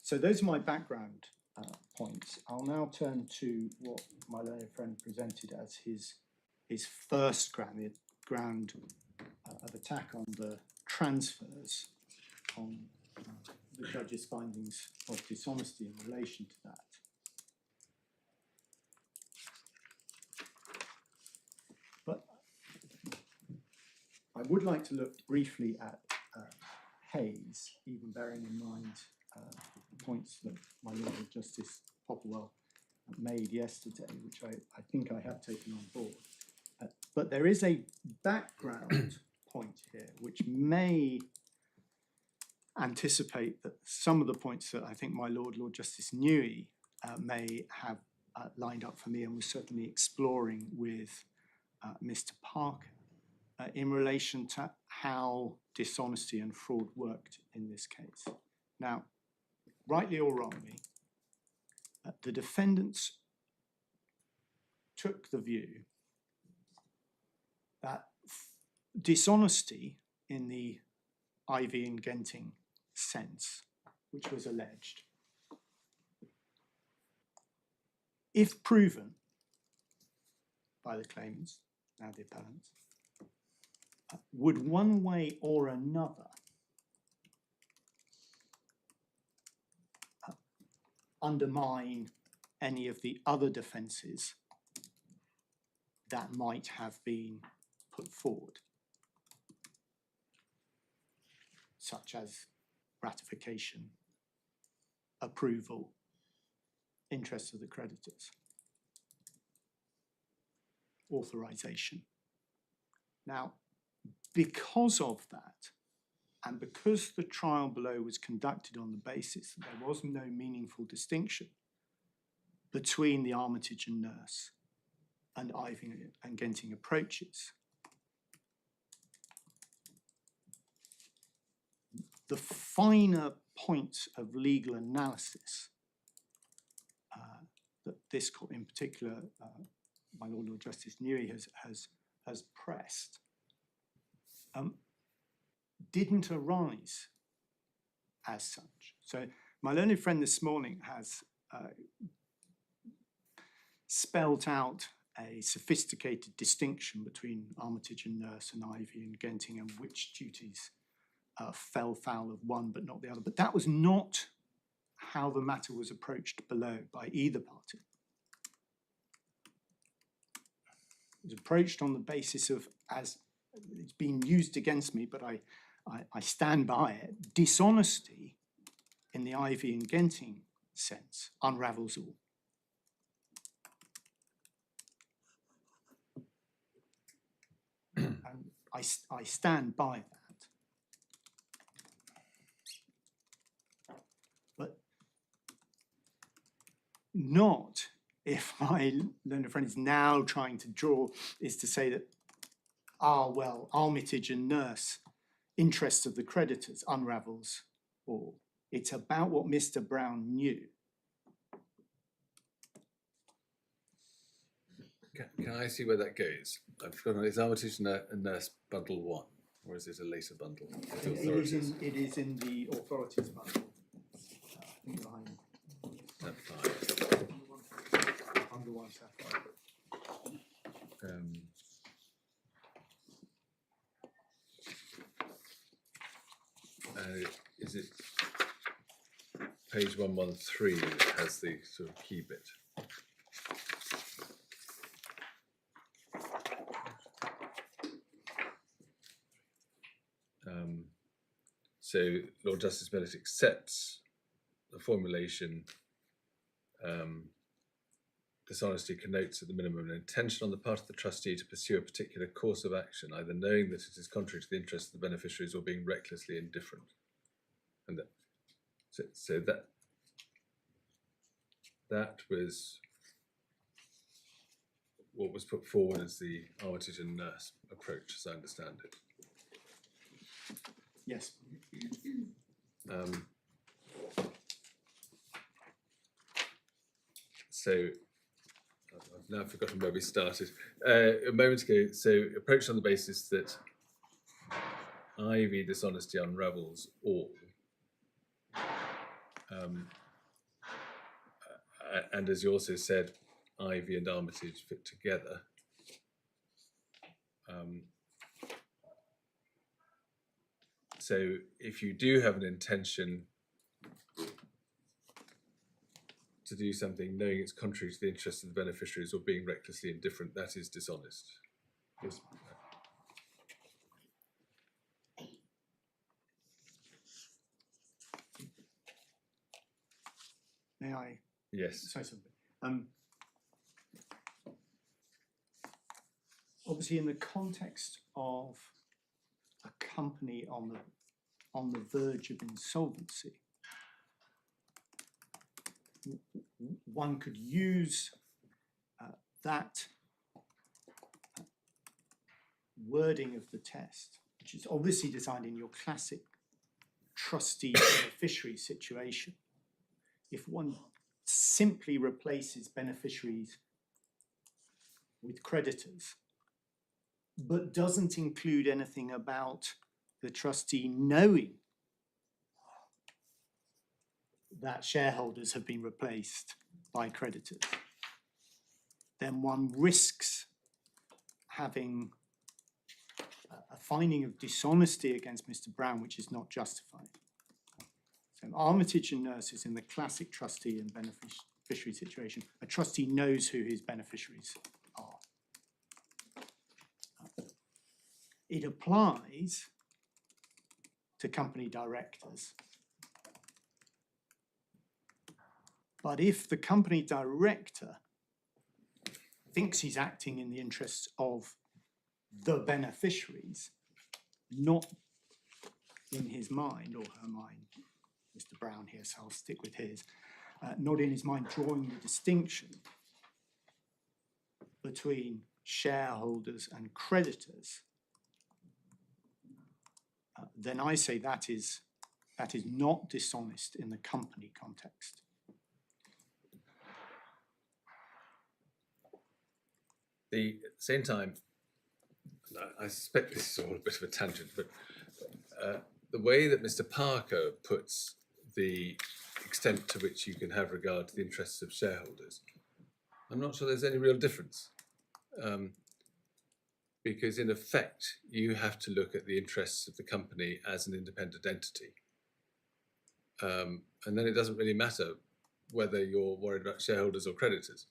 So those are my background points. I'll now turn to what my learned friend presented as his first ground, the ground of attack on the transfers, on the judge's findings of dishonesty in relation to that. But I would like to look briefly at Hayes, even bearing in mind the points that my Lord Justice Popplewell made yesterday, which I think I have taken on board. But there is a background point here which may anticipate that some of the points that I think my Lord Justice Newey may have lined up for me and was certainly exploring with Mr. Parker in relation to how dishonesty and fraud worked in this case. Now, rightly or wrongly, the defendants took the view that dishonesty in the Ivy and Genting sense, which was alleged, if proven by the claimants, now the appellants, would one way or another undermine any of the other defences that might have been put forward, such as ratification, approval, interests of the creditors, authorization. Now, because of that, and because the trial below was conducted on the basis that there was no meaningful distinction between the Armitage and Nurse and Ivy and Genting approaches, the finer points of legal analysis that this court, in particular, my Lord Justice Newey has pressed, didn't arise as such. So my learned friend this morning has spelt out a sophisticated distinction between Armitage and Nurse and Ivy and Genting and which duties fell foul of one but not the other. But that was not how the matter was approached below by either party. It was approached on the basis of, as it's been used against me, but I stand by it, dishonesty in the Ivy and Genting sense unravels all. And I stand by that. But not if my learned friend is now trying to draw, is to say that, well, Armitage and Nurse, interests of the creditors, unravels all. It's about what Mr. Brown knew. Can I see where that goes? I've forgotten, is Armitage and Nurse bundle 1, or is it a later bundle? It is in the authorities bundle. I think behind Tab 5. bundle 1, tab 5. is it page 113 that has the sort of key bit? So Lord Justice Millett accepts the formulation dishonesty connotes at the minimum an intention on the part of the trustee to pursue a particular course of action, either knowing that it is contrary to the interests of the beneficiaries or being recklessly indifferent. And so that was what was put forward as the Armitage and Nurse approach, as I understand it. Yes. So I've now forgotten where we started. A moment ago, so approached on the basis that IV dishonesty unravels all. And as you also said, Ivy and Armitage fit together. So if you do have an intention to do something knowing it's contrary to the interests of the beneficiaries or being recklessly indifferent, that is dishonest. Yes. May I Yes. say something? Obviously, in the context of a company on the verge of insolvency, one could use that wording of the test, which is obviously designed in your classic trustee beneficiary situation. If one simply replaces beneficiaries with creditors, but doesn't include anything about the trustee knowing that shareholders have been replaced by creditors, then one risks having a finding of dishonesty against Mr. Brown, which is not justified. So Armitage and Nurse is in the classic trustee and beneficiary situation. A trustee knows who his beneficiaries are. It applies to company directors. But if the company director thinks he's acting in the interests of the beneficiaries, not in his mind or her mind, Mr. Brown here, so I'll stick with his, not in his mind drawing the distinction between shareholders and creditors, then I say that is not dishonest in the company context. At the same time, I suspect this is all a bit of a tangent, but the way that Mr. Parker puts the extent to which you can have regard to the interests of shareholders, I'm not sure there's any real difference. Because in effect, you have to look at the interests of the company as an independent entity. And then it doesn't really matter whether you're worried about shareholders or creditors.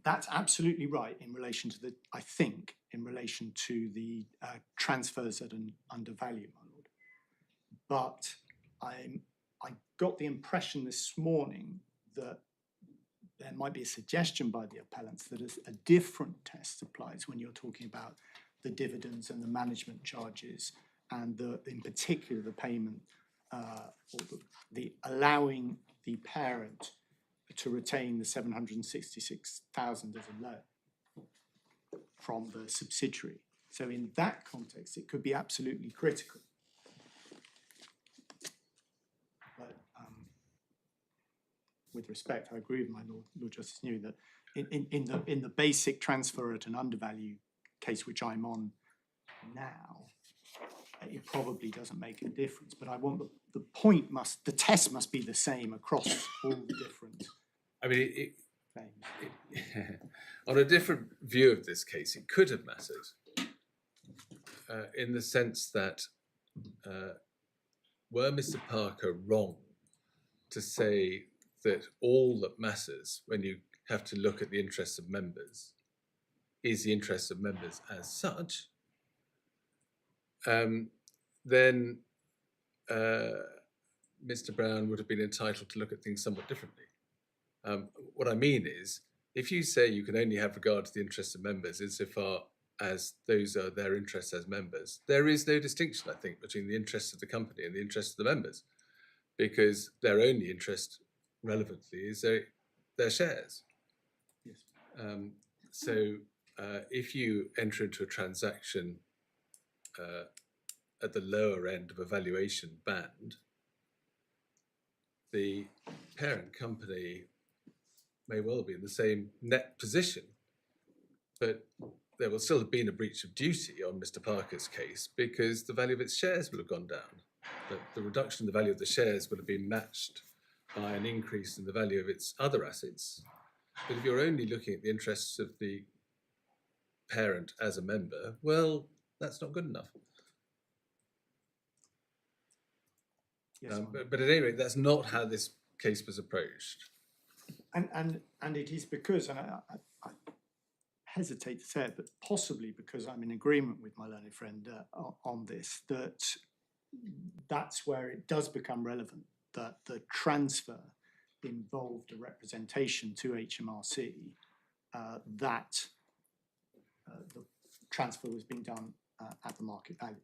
That's absolutely right in relation to the, I think, in relation to the transfers at an undervalue, my lord. But I got the impression this morning that there might be a suggestion by the appellants that a different test applies when you're talking about the dividends and the management charges and in particular the payment or the allowing the parent to retain the 766,000 as a loan from the subsidiary. So in that context, it could be absolutely critical. But with respect, I agree with my Lord Justice Newey that in the basic transfer at an undervalue case, which I'm on now, it probably doesn't make a difference. But I want the test must be the same across all the different. I mean, on a different view of this case, it could have mattered in the sense that were Mr. Parker wrong to say that all that matters when you have to look at the interests of members is the interests of members as such, then Mr. Brown would have been entitled to look at things somewhat differently. What I mean is, if you say you can only have regard to the interests of members insofar as those are their interests as members, there is no distinction, I think, between the interests of the company and the interests of the members, because their only interest, relevantly, is their shares. Yes. So if you enter into a transaction at the lower end of a valuation band, the parent company may well be in the same net position, but there will still have been a breach of duty on Mr. Parker's case because the value of its shares will have gone down. The reduction in the value of the shares would have been matched by an increase in the value of its other assets. But if you're only looking at the interests of the parent as a member, well, that's not good enough. Yes, but at any rate, that's not how this case was approached. and it is because, and I hesitate to say it, but possibly because I'm in agreement with my learned friend on this, that's where it does become relevant, that the transfer involved a representation to HMRC that the transfer was being done at the market value.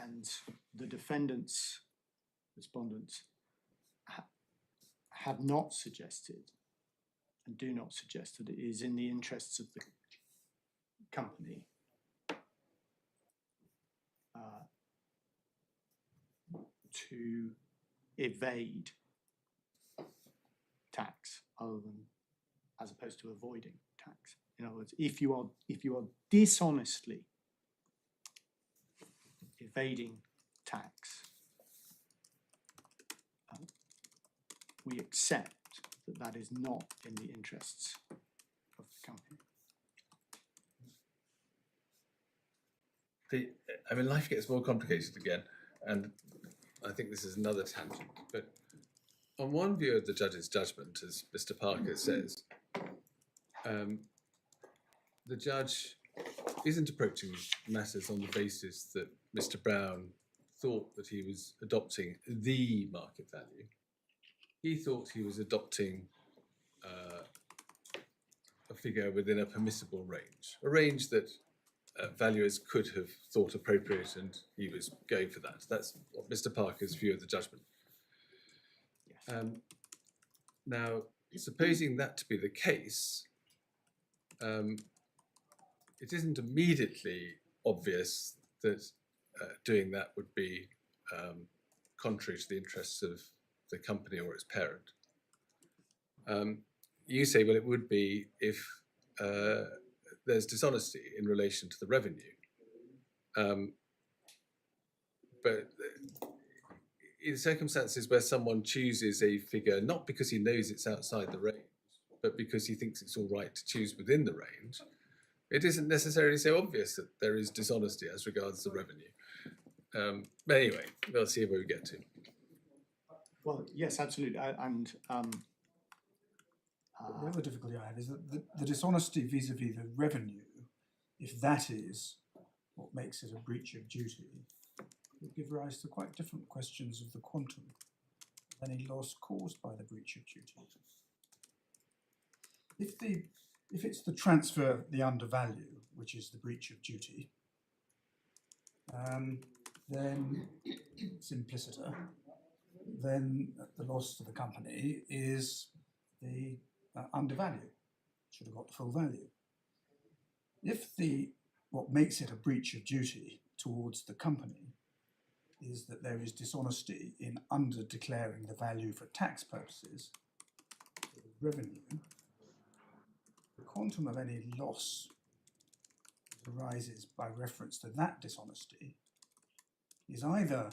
And the defendants, respondents, have not suggested and do not suggest that it is in the interests of the company to evade tax as opposed to avoiding tax. In other words, if you are dishonestly evading tax, we accept that that is not in the interests of the company. I mean, life gets more complicated again, and I think this is another tangent. But on one view of the judge's judgment, as Mr. Parker says, the judge isn't approaching matters on the basis that Mr. Brown thought that he was adopting the market value. He thought he was adopting a figure within a permissible range, a range that valuers could have thought appropriate, and he was going for that. That's what Mr. Parker's view of the judgment. Yes. Now, supposing that to be the case, it isn't immediately obvious that doing that would be contrary to the interests of the company or its parent. You say, well, it would be if there's dishonesty in relation to the revenue. But in circumstances where someone chooses a figure, not because he knows it's outside the range, but because he thinks it's all right to choose within the range, it isn't necessarily so obvious that there is dishonesty as regards the revenue. But anyway, we'll see where we get to. Well, yes, absolutely. The other difficulty I have is that the dishonesty vis-a-vis the revenue, if that is what makes it a breach of duty, would give rise to quite different questions of the quantum of any loss caused by the breach of duty. If it's the transfer, the undervalue, which is the breach of duty, then it's impliciter. Then the loss to the company is the undervalue, should have got the full value. If what makes it a breach of duty towards the company is that there is dishonesty in under-declaring the value for tax purposes, revenue, the quantum of any loss that arises by reference to that dishonesty is either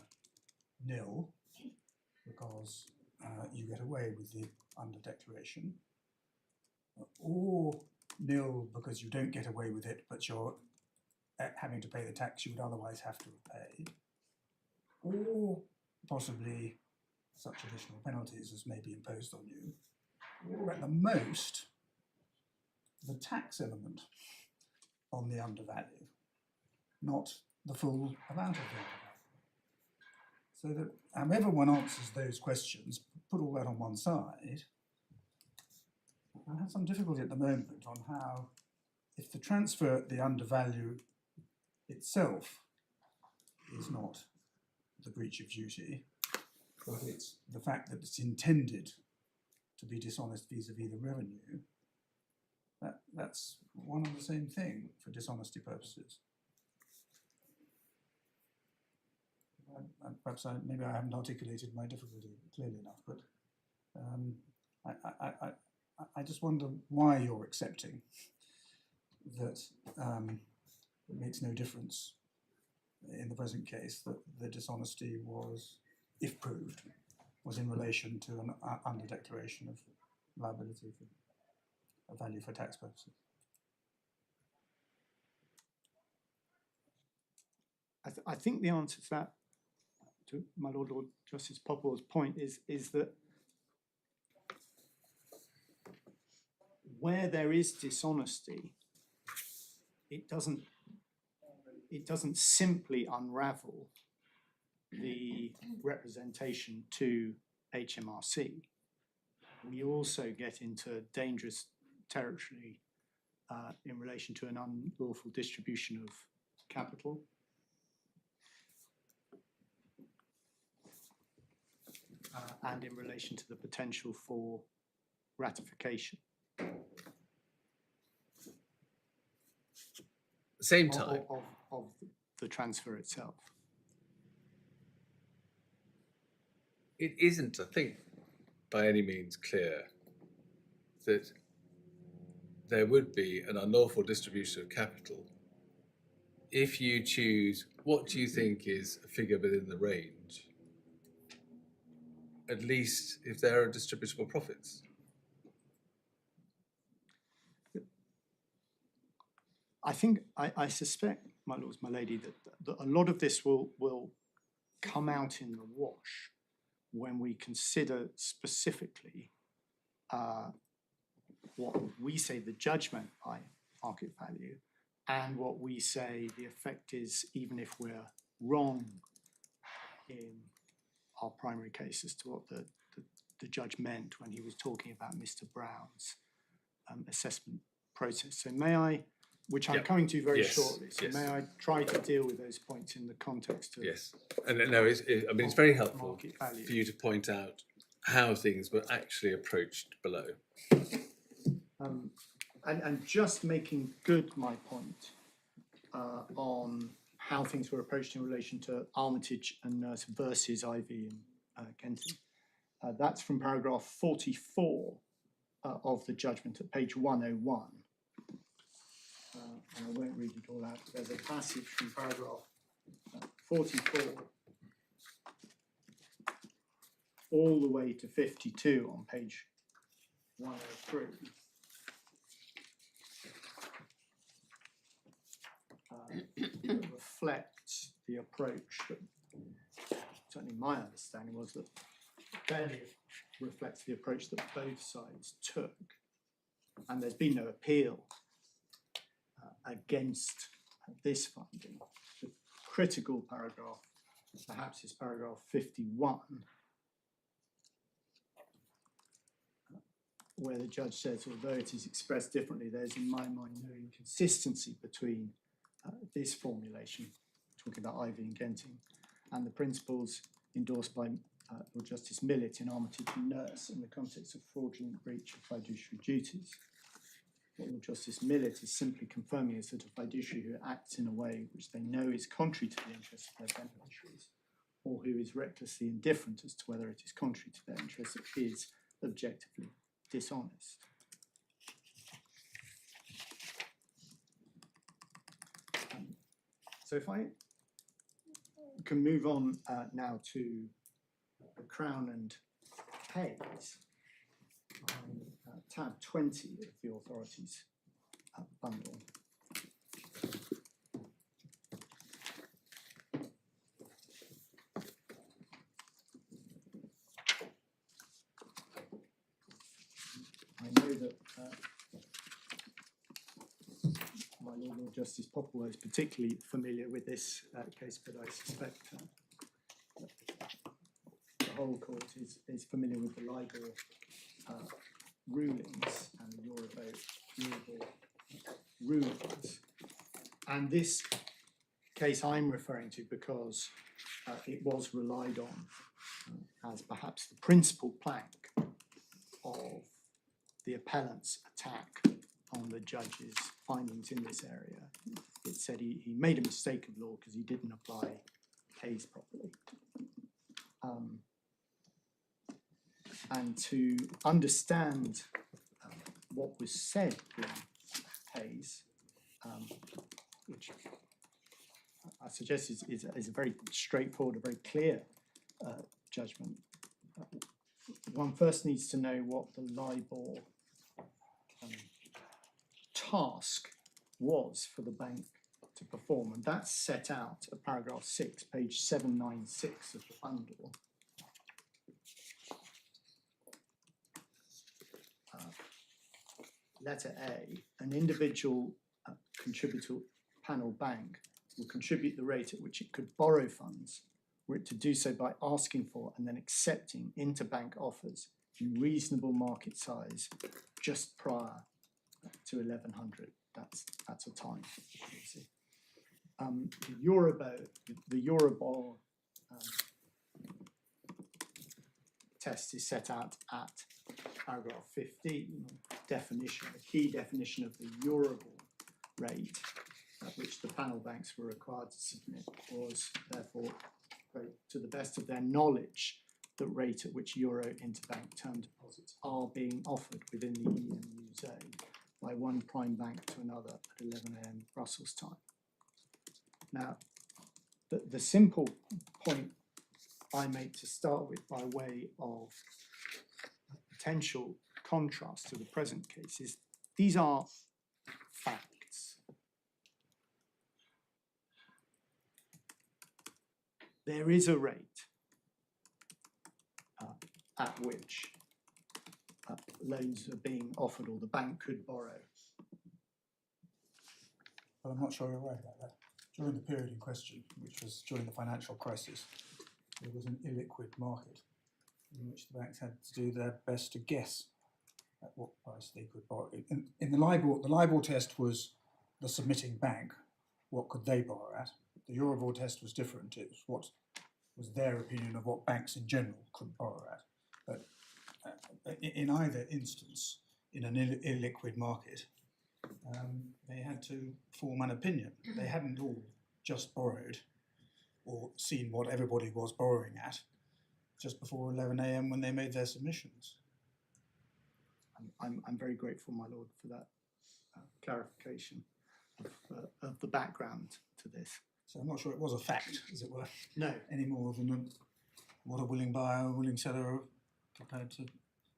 nil, because you get away with the under-declaration, or nil because you don't get away with it, but you're having to pay the tax you would otherwise have to have paid, or possibly such additional penalties as may be imposed on you, or at the most, the tax element on the undervalue, not the full amount of the undervalue. So that however one answers those questions, put all that on one side, I have some difficulty at the moment on how, if the transfer, the undervalue itself is not the breach of duty, but it's the fact that it's intended to be dishonest vis-a-vis the revenue, that's one and the same thing for dishonesty purposes. Perhaps maybe I haven't articulated my difficulty clearly enough, but I just wonder why you're accepting that it makes no difference in the present case that the dishonesty was, if proved, was in relation to an under-declaration of liability for a value for tax purposes. I think the answer to that, to my Lord Justice Popplewell's point, is that where there is dishonesty, it doesn't simply unravel the representation to HMRC. We also get into dangerous territory in relation to an unlawful distribution of capital. And in relation to the potential for ratification. At the same time, of the transfer itself. it isn't, I think, by any means clear that there would be an unlawful distribution of capital if you choose what do you think is a figure within the range, at least if there are distributable profits. I think, I suspect, my lords, my lady, that a lot of this will come out in the wash when we consider specifically what we say the judgment by market value and what we say the effect is, even if we're wrong in our primary case as to what the judge meant when he was talking about Mr. Brown's assessment process. So may I, which I'm coming to very shortly, so may I try to deal with those points in the context of and no, I mean, it's very helpful market value. for you to point out how things were actually approached below. And just making good my point on how things were approached in relation to Armitage and Nurse versus Ivy and Kenton. That's from paragraph 44 of the judgment at page 101. And I won't read it all out, but there's a passage from paragraph 44 all the way to 52 on page 103. That reflects the approach that, certainly my understanding was that fairly reflects the approach that both sides took. And there's been no appeal against this finding. The critical paragraph, perhaps, is paragraph 51, where the judge says, although it is expressed differently, there's in my mind no inconsistency between this formulation, talking about Ivy and Genting, and the principles endorsed by Lord Justice Millett in Armitage and Nurse in the context of fraudulent breach of fiduciary duties. What Lord Justice Millett is simply confirming is that a fiduciary who acts in a way which they know is contrary to the interests of their beneficiaries, or who is recklessly indifferent as to whether it is contrary to their interests, is objectively dishonest. So if I can move on now to the Crown and Hayes on tab 20 of the authorities bundle. Lord, Lord Justice Popplewell is particularly familiar with this case, but I suspect the whole court is familiar with the libel rulings and the Eurobor rulings. And this case I'm referring to because it was relied on as perhaps the principal plank of the appellant's attack on the judge's findings in this area. It said he made a mistake of law because he didn't apply Hayes properly. And to understand what was said in Hayes, which I suggest is a very straightforward, a very clear judgment. One first needs to know what the libel task was for the bank to perform, and that's set out at paragraph 6, page 796 of the bundle. Letter A, an individual contributor panel bank will contribute the rate at which it could borrow funds were it to do so by asking for and then accepting interbank offers in reasonable market size just prior to 1100. That's a time. The Eurobor test is set out at paragraph 15. Definition, a key definition of the Eurobor rate at which the panel banks were required to submit was therefore, to the best of their knowledge, the rate at which Euro interbank term deposits are being offered within the EMU zone by one prime bank to another at 11 AM Brussels time. Now, the simple point I make to start with by way of potential contrast to the present case is these are facts. There is a rate at which loans are being offered or the bank could borrow. Well, I'm not sure you're right about that. During the period in question, which was during the financial crisis, there was an illiquid market in which the banks had to do their best to guess at what price they could borrow. In the LIBOR test was the submitting bank, what could they borrow at? The Eurobor test was different. It was what was their opinion of what banks in general could borrow at. But in either instance, in an illiquid market, they had to form an opinion. They hadn't all just borrowed or seen what everybody was borrowing at just before 11 AM when they made their submissions. I'm very grateful, my lord, for that clarification of the background to this. So I'm not sure it was a fact, as it were, No. any more than what a willing buyer or willing seller are prepared to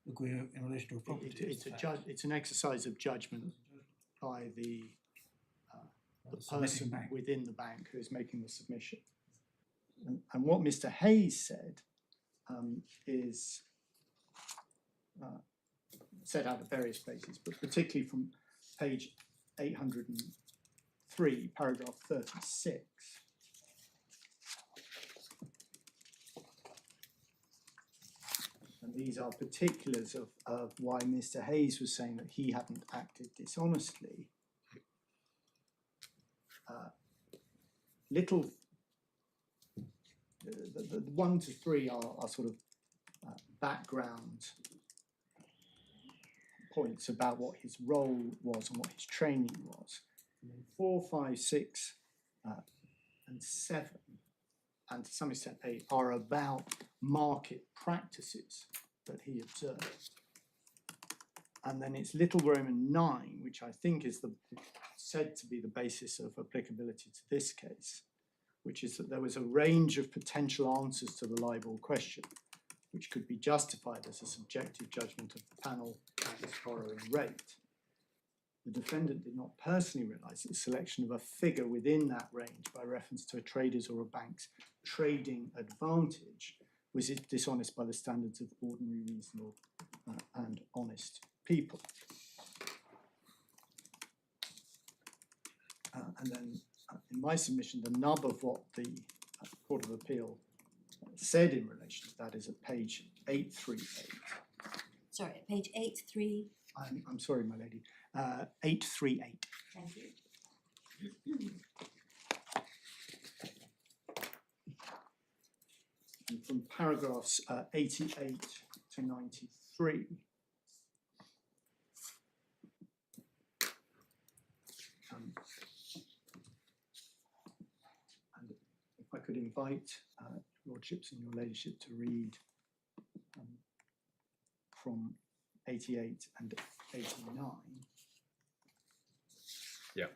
agree in relation to a property. It's an exercise of judgment by the person bank within the bank who is making the submission. And what Mr. Hayes said is set out at various places, but particularly from page 803, paragraph 36. And these are particulars of why Mr. Hayes was saying that he hadn't acted dishonestly. The 1 to 3 are sort of background points about what his role was and what his training was. And then 4, 5, 6, and 7, and to some extent 8, are about market practices that he observed. And then it's little Roman 9, which I think is said to be the basis of applicability to this case, which is that there was a range of potential answers to the libel question, which could be justified as a subjective judgment of the panel bank's borrowing rate. The defendant did not personally realise that the selection of a figure within that range by reference to a trader's or a bank's trading advantage was dishonest by the standards of ordinary, reasonable and honest people. And then in my submission, the nub of what the Court of Appeal said in relation to that is at page 838. Sorry, at page 83. I'm sorry, my lady, 838. Thank you. And from paragraphs 88 to 93. And if I could invite Lordships and Your Ladyship to read from 88 and 89. Yeah.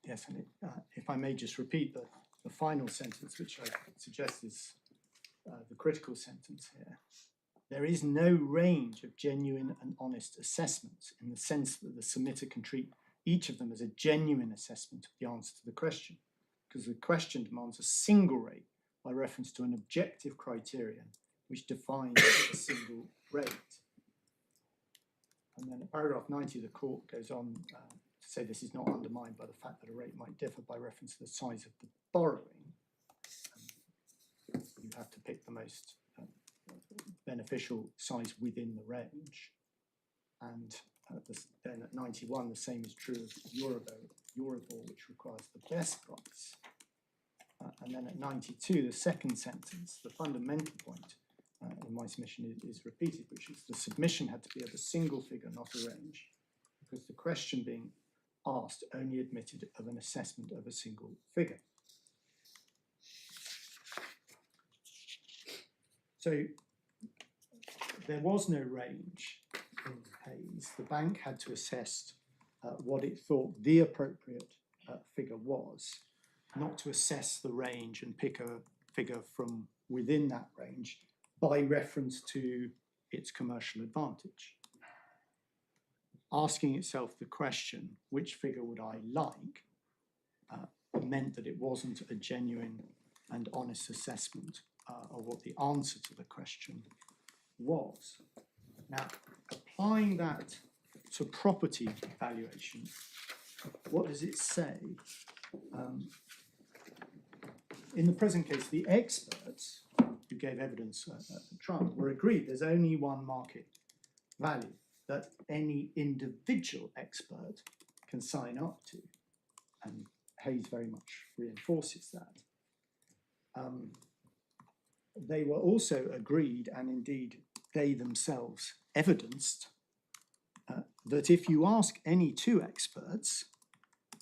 Yes, and if I may just repeat the final sentence, which I suggest is the critical sentence here. There is no range of genuine and honest assessments in the sense that the submitter can treat each of them as a genuine assessment of the answer to the question, because the question demands a single rate by reference to an objective criterion which defines a single rate. And then in paragraph 90, the court goes on to say this is not undermined by the fact that a rate might differ by reference to the size of the borrowing. You have to pick the most beneficial size within the range. And then at 91, the same is true of Euribor, which requires the best price. And then at 92, the second sentence, the fundamental point in my submission is repeated, which is the submission had to be of a single figure, not a range, because the question being asked only admitted of an assessment of a single figure. So there was no range in Hayes. The bank had to assess what it thought the appropriate figure was, not to assess the range and pick a figure from within that range by reference to its commercial advantage. Asking itself the question, which figure would I like, meant that it wasn't a genuine and honest assessment of what the answer to the question was. Now, applying that to property valuation, what does it say? In the present case, the experts who gave evidence at the trial were agreed there's only one market value that any individual expert can sign up to, and Hayes very much reinforces that. They were also agreed, and indeed they themselves evidenced, that if you ask any two experts,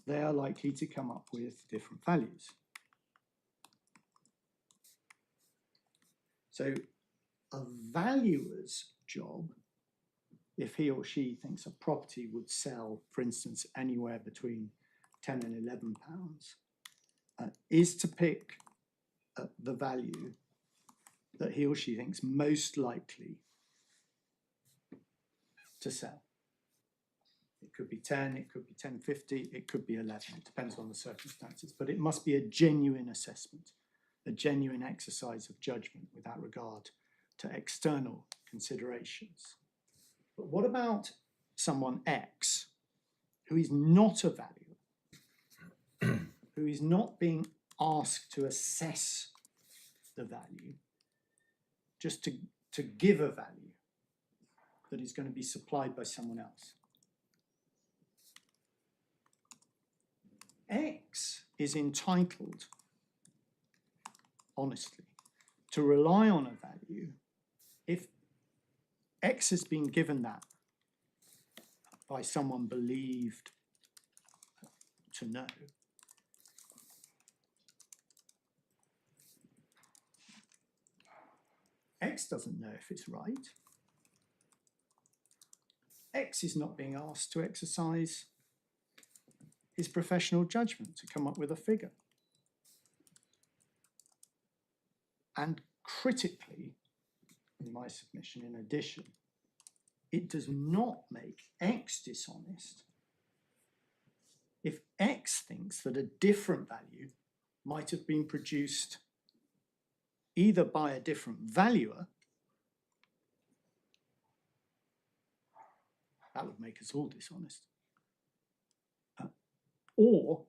they are likely to come up with different values. So a valuer's job, if he or she thinks a property would sell, for instance, anywhere between 10 and 11 pounds, is to pick the value that he or she thinks most likely to sell. It could be 10, it could be 10.50, it could be 11, it depends on the circumstances, but it must be a genuine assessment, a genuine exercise of judgment without regard to external considerations. But what about someone X who is not a valuer, who is not being asked to assess the value, just to give a value that is going to be supplied by someone else. X is entitled, honestly, to rely on a value if X has been given that by someone believed to know. X doesn't know if it's right. X is not being asked to exercise his professional judgment to come up with a figure. And critically, in my submission, in addition, it does not make X dishonest if X thinks that a different value might have been produced either by a different valuer, that would make us all dishonest, or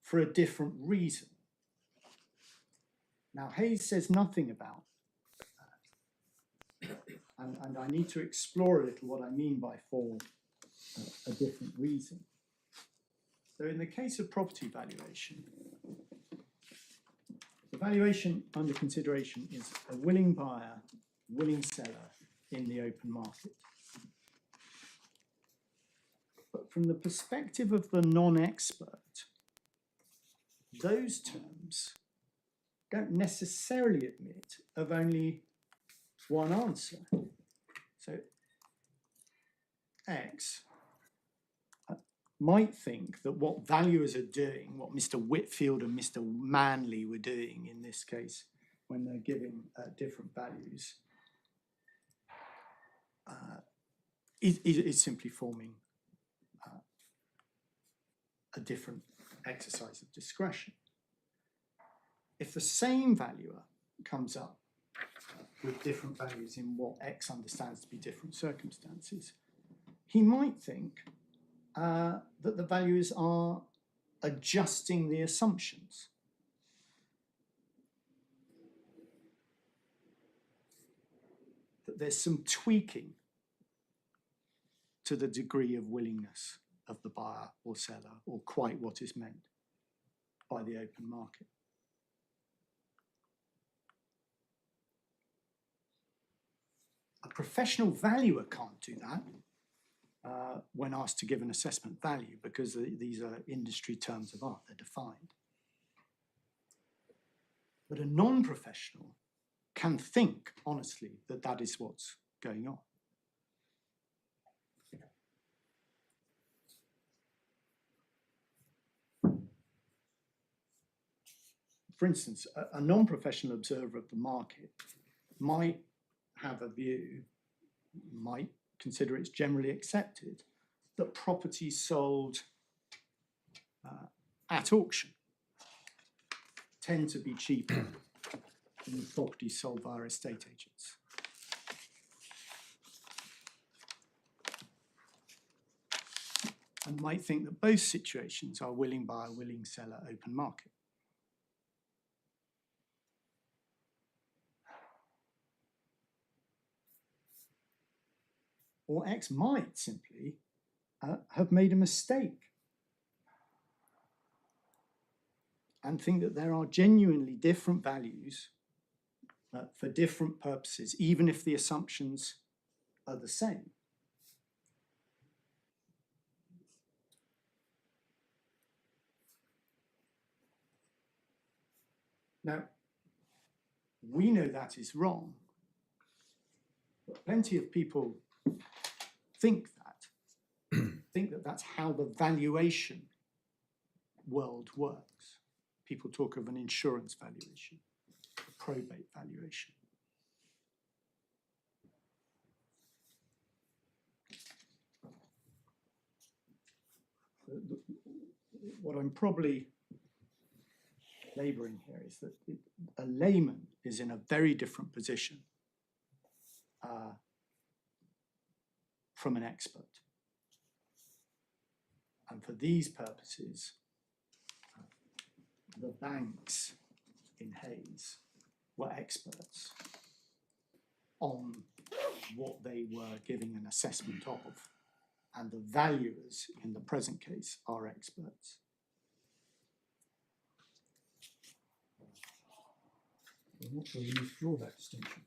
for a different reason. Now, Hayes says nothing about that. And I need to explore a little what I mean by for a different reason. So in the case of property valuation, the valuation under consideration is a willing buyer, willing seller in the open market. But from the perspective of the non-expert, those terms don't necessarily admit of only one answer. So X might think that what valuers are doing, what Mr. Whitfield and Mr. Manley were doing in this case, when they're giving different values, is simply forming a different exercise of discretion. If the same valuer comes up with different values in what X understands to be different circumstances, he might think that the valuers are adjusting the assumptions. That there's some tweaking to the degree of willingness of the buyer or seller, or quite what is meant by the open market. A professional valuer can't do that when asked to give an assessment value, because these are industry terms of art, they're defined. But a non-professional can think, honestly, that that is what's going on. For instance, a non-professional observer of the market might have a view, might consider it's generally accepted, that properties sold at auction tend to be cheaper than the properties sold via estate agents. And might think that both situations are willing buyer, willing seller, open market. Or X might simply have made a mistake and think that there are genuinely different values for different purposes, even if the assumptions are the same. Now, we know that is wrong, but plenty of people think that that's how the valuation world works. People talk of an insurance valuation, a probate valuation. What I'm probably labouring here is that a layman is in a very different position from an expert. And for these purposes, the banks in Hayes were experts on what they were giving an assessment of, and the valuers in the present case are experts. I'm not sure you need to draw that distinction.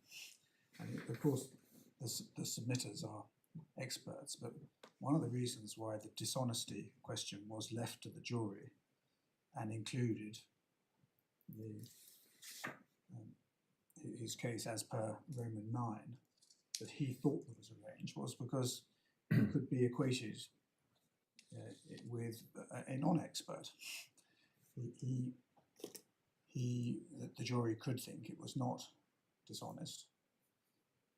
And of course, the submitters are experts, but one of the reasons why the dishonesty question was left to the jury and included his case as per Roman 9, that he thought there was a range, was because it could be equated with a non-expert. The jury could think it was not dishonest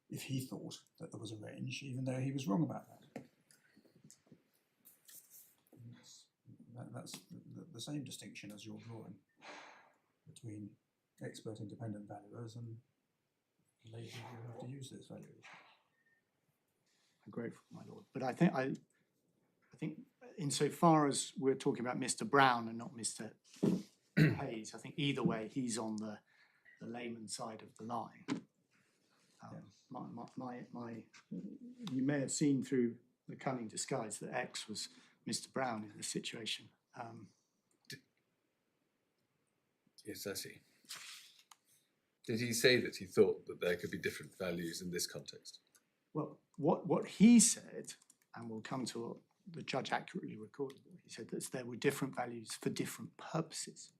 if he thought that there was a range, even though he was wrong about that. That's the same distinction as you're drawing between expert independent valuers and ladies who have to use this valuation. I'm grateful, my lord. But I think insofar as we're talking about Mr. Brown and not Mr. Hayes, I think either way he's on the layman side of the line. You may have seen through the cunning disguise that X was Mr. Brown in this situation. Yes, I see. Did he say that he thought that there could be different values in this context? Well, what he said, and we'll come to what the judge accurately recorded, he said that there were different values for different purposes.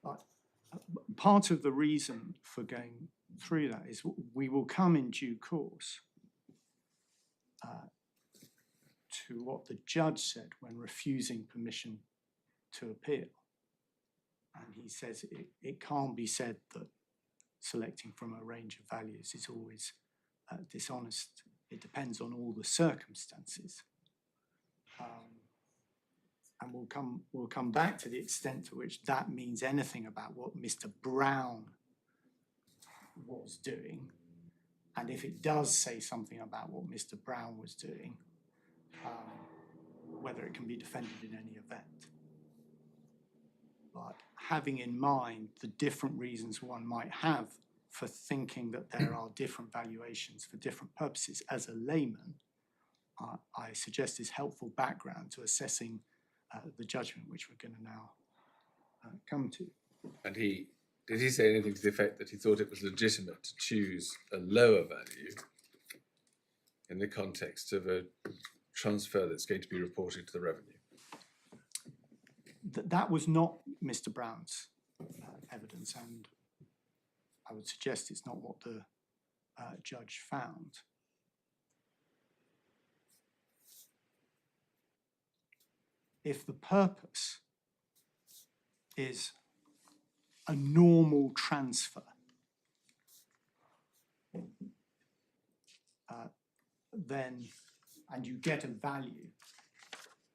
But part of the reason for going through that is we will come in due course to what the judge said when refusing permission to appeal. And he says it can't be said that selecting from a range of values is always dishonest. It depends on all the circumstances. And we'll come back to the extent to which that means anything about what Mr. Brown was doing. And if it does say something about what Mr. Brown was doing, whether it can be defended in any event. But having in mind the different reasons one might have for thinking that there are different valuations for different purposes as a layman, I suggest is helpful background to assessing the judgment, which we're going to now come to. And did he say anything to the effect that he thought it was legitimate to choose a lower value in the context of a transfer that's going to be reported to the revenue? That was not Mr. Brown's evidence, and I would suggest it's not what the judge found. If the purpose is a normal transfer, and you get a value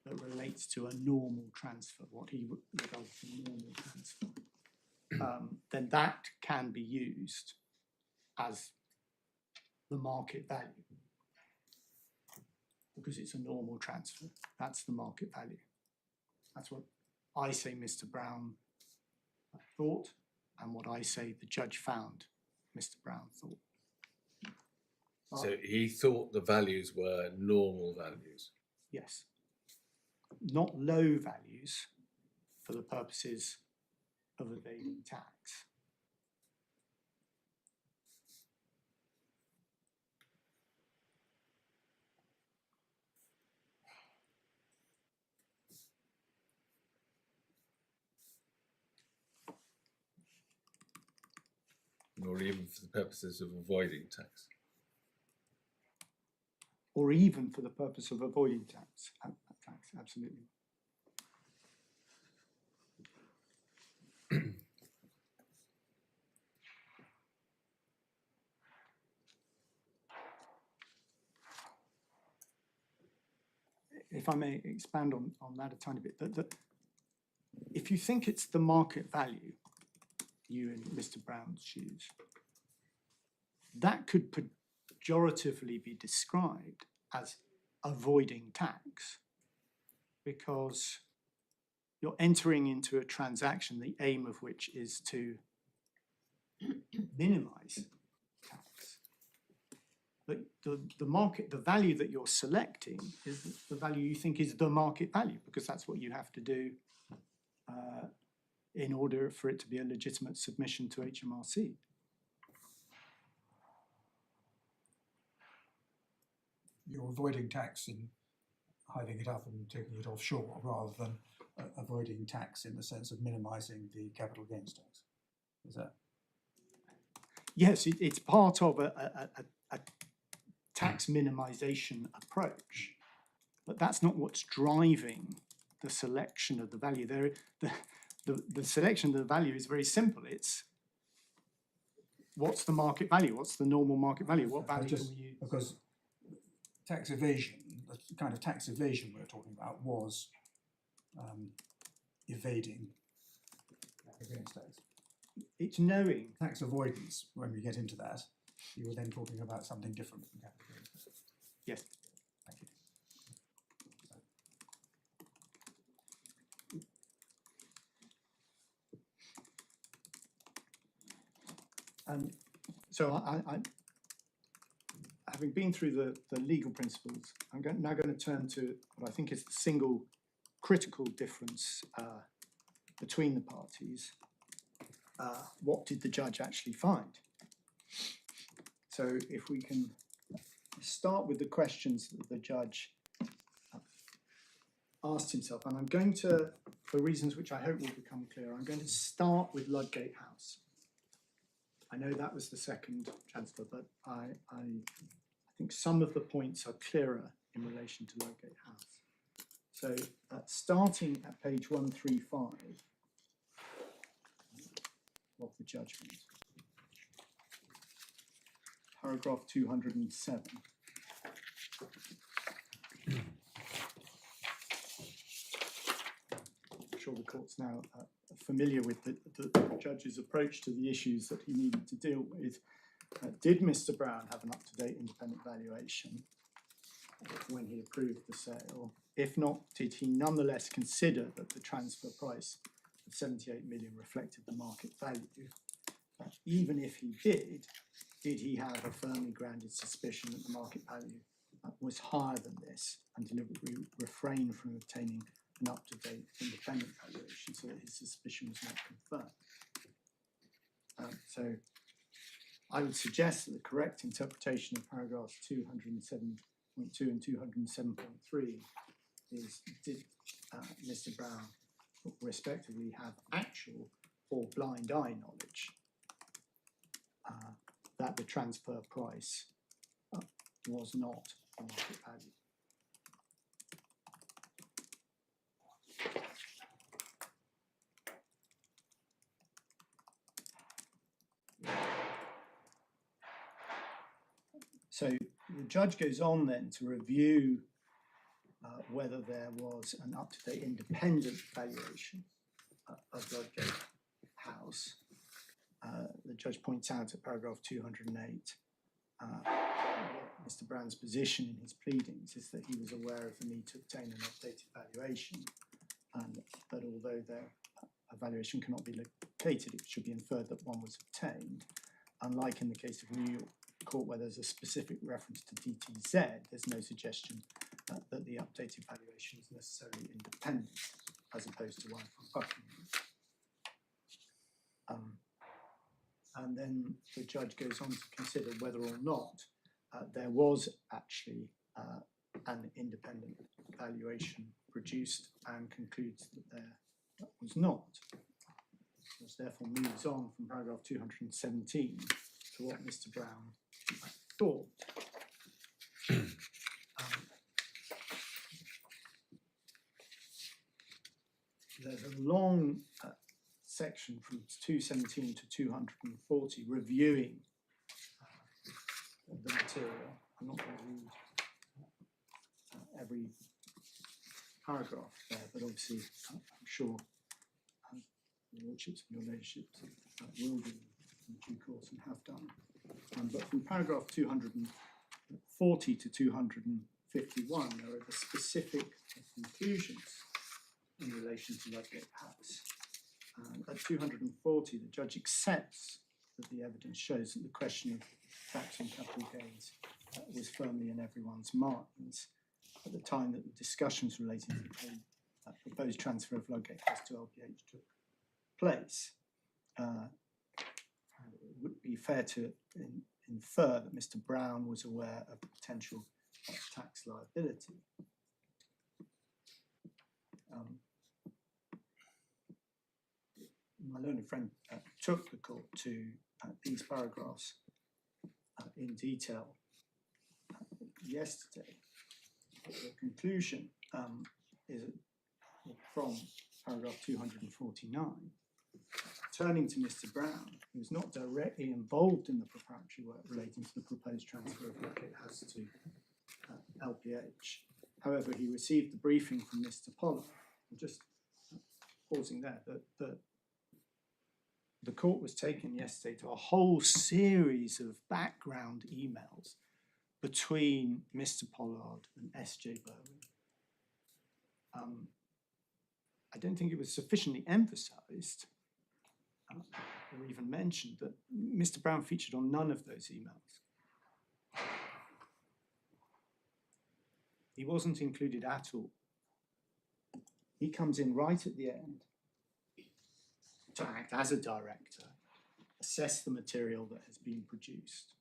that relates to a normal transfer, what he regards as a normal transfer, then that can be used as the market value because it's a normal transfer. That's the market value. That's what I say Mr. Brown thought, and what I say the judge found Mr. Brown thought. So he thought the values were normal values? Yes. Not low values for the purposes of evading tax. Or even for the purposes of avoiding tax? Or even for the purpose of avoiding tax, absolutely. If I may expand on that a tiny bit, if you think it's the market value, you in Mr. Brown's shoes, that could pejoratively be described as avoiding tax, because you're entering into a transaction, the aim of which is to minimize tax. But the value that you're selecting is the value you think is the market value, because that's what you have to do in order for it to be a legitimate submission to HMRC. You're avoiding tax in hiving it up and taking it offshore, rather than avoiding tax in the sense of minimising the capital gains tax. Is that? Yes, it's part of a tax minimisation approach, but that's not what's driving the selection of the value. The selection of the value is very simple. It's what's the market value? What's the normal market value? What value can we use? Because tax evasion, the kind of tax evasion we're talking about, was evading capital gains tax. It's knowing. Tax avoidance, when we get into that, you were then talking about something different from capital gains tax. Yes. Thank you. So I having been through the legal principles, I'm now going to turn to what I think is the single critical difference between the parties. What did the judge actually find? So if we can start with the questions that the judge asked himself, and I'm going to, for reasons which I hope will become clear, I'm going to start with Ludgate House. I know that was the second transfer, but I think some of the points are clearer in relation to Ludgate House. So starting at page 135 of the judgment, paragraph 207. I'm sure the court's now familiar with the judge's approach to the issues that he needed to deal with. Did Mr. Brown have an up-to-date independent valuation when he approved the sale? If not, did he nonetheless consider that the transfer price of 78 million reflected the market value? Even if he did he have a firmly grounded suspicion that the market value was higher than this and deliberately refrained from obtaining an up-to-date independent valuation so that his suspicion was not confirmed? So I would suggest that the correct interpretation of paragraphs 207.2 and 207.3 is, did Mr. Brown respectively have actual or blind eye knowledge that the transfer price was not the market value? So the judge goes on then to review whether there was an up-to-date independent valuation of Ludgate House. The judge points out at paragraph 208 Mr. Brown's position in his pleadings is that he was aware of the need to obtain an updated valuation, and that although their valuation cannot be located, it should be inferred that one was obtained. Unlike in the case of New York Court, where there's a specific reference to DTZ, there's no suggestion that the updated valuation is necessarily independent, as opposed to one from Buckingham. And then the judge goes on to consider whether or not there was actually an independent valuation produced, and concludes that there was not. Which therefore moves on from paragraph 217 to what Mr. Brown thought. There's a long section from 217 to 240 reviewing the material. I'm not going to read every paragraph there, but obviously I'm sure your lordships and your ladyships will do in due course and have done. But from paragraph 240 to 251, there are the specific conclusions in relation to Ludgate House. At 240, the judge accepts that the evidence shows that the question of tax on capital gains was firmly in everyone's minds at the time that the discussions relating to the proposed transfer of Ludgate House to LPH took place. It would be fair to infer that Mr. Brown was aware of the potential tax liability. My learned friend took the court to these paragraphs in detail yesterday. The conclusion is from paragraph 249. Turning to Mr. Brown, who was not directly involved in the preparatory work relating to the proposed transfer of Ludgate House to LPH. However, he received the briefing from Mr. Pollard. I'm just pausing there, that the court was taken yesterday to a whole series of background emails between Mr. Pollard and S.J. Berwin. I don't think it was sufficiently emphasised or even mentioned that Mr. Brown featured on none of those emails. He wasn't included at all. He comes in right at the end to act as a director, assess the material that has been produced.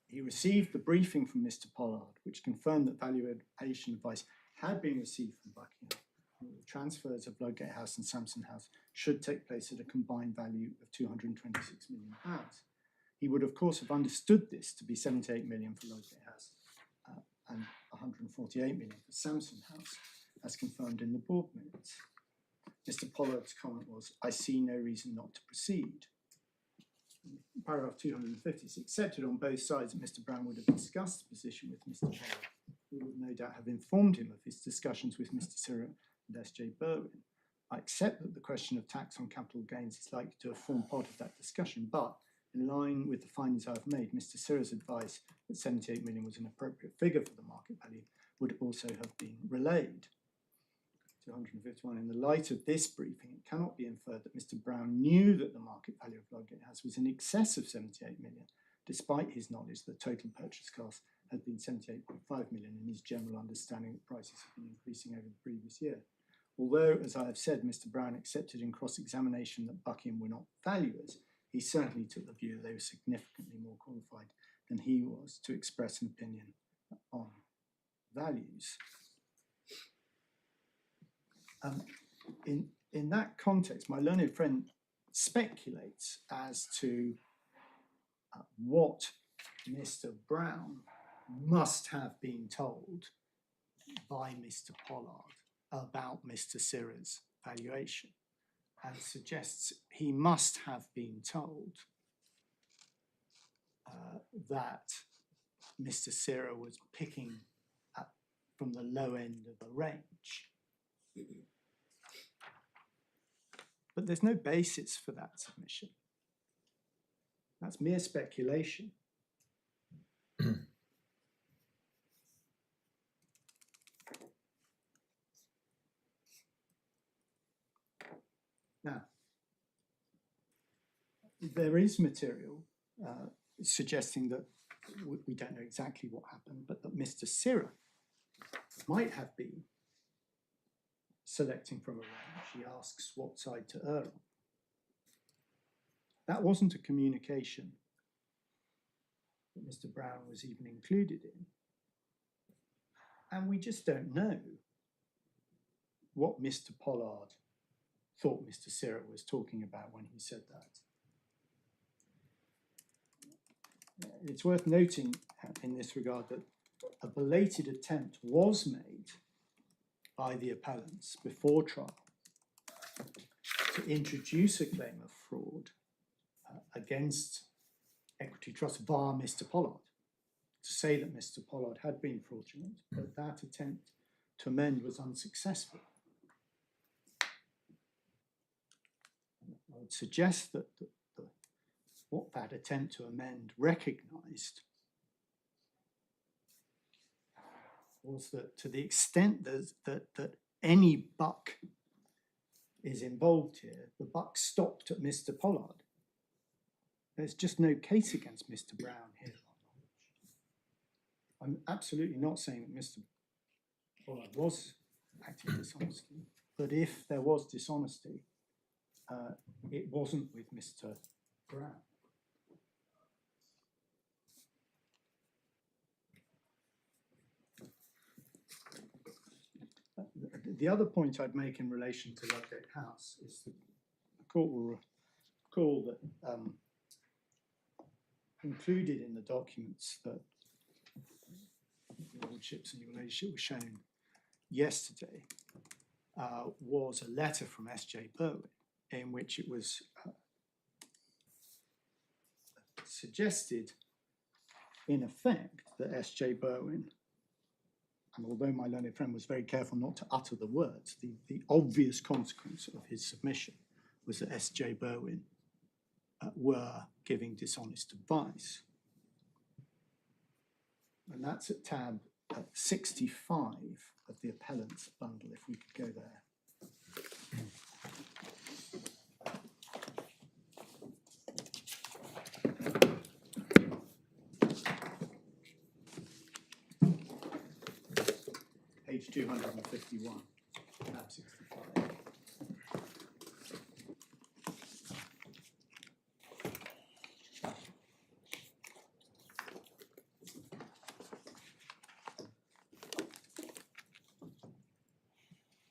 He received the briefing from Mr. Pollard, which confirmed that valuation advice had been received from Buckingham. The transfers of Ludgate House and Sampson House should take place at a combined value of £226 million. He would, of course, have understood this to be 78 million for Ludgate House and 148 million for Sampson House, as confirmed in the board minutes. Mr. Pollard's comment was, "I see no reason not to proceed." Paragraph 250 is accepted on both sides that Mr. Brown would have discussed the position with Mr. Pollard, who would no doubt have informed him of his discussions with Mr. Sirra and S.J. Berwin. I accept that the question of tax on capital gains is likely to have formed part of that discussion, but in line with the findings I have made, Mr. Sirra's advice that 78 million was an appropriate figure for the market value would also have been relayed. 251. In the light of this briefing, it cannot be inferred that Mr. Brown knew that the market value of Ludgate House was in excess of 78 million, despite his knowledge that the total purchase cost had been 78.5 million and his general understanding that prices had been increasing over the previous year. Although, as I have said, Mr. Brown accepted in cross-examination that Buckingham were not valuers, he certainly took the view that they were significantly more qualified than he was to express an opinion on values. In that context, my learned friend speculates as to what Mr. Brown must have been told by Mr. Pollard about Mr. Sirra's valuation, and suggests he must have been told that Mr. Sirra was picking up from the low end of a range. But there's no basis for that submission. That's mere speculation. Now, there is material suggesting that we don't know exactly what happened, but that Mr. Sirra might have been selecting from a range. He asks what side to err on. That wasn't a communication that Mr. Brown was even included in. And we just don't know what Mr. Pollard thought Mr. Sirra was talking about when he said that. It's worth noting in this regard that a belated attempt was made by the appellants before trial to introduce a claim of fraud against Equity Trust via Mr. Pollard, to say that Mr. Pollard had been fraudulent, but that attempt to amend was unsuccessful. would suggest that what that attempt to amend recognised was that to the extent that any buck is involved here, the buck stopped at Mr. Pollard. There's just no case against Mr. Brown here. I'm absolutely not saying that Mr. Pollard was acting dishonestly, but if there was dishonesty, it wasn't with Mr. Brown. The other point I'd make in relation to Ludgate House is that the court will recall that included in the documents that your lordships and your ladyship were shown yesterday was a letter from S.J. Berwin in which it was suggested in effect that S.J. Berwin, and although my learned friend was very careful not to utter the words, the obvious consequence of his submission was that S.J. Berwin were giving dishonest advice. And that's at tab 65 of the Appellants bundle, if we could go there. Page 251, tab 65.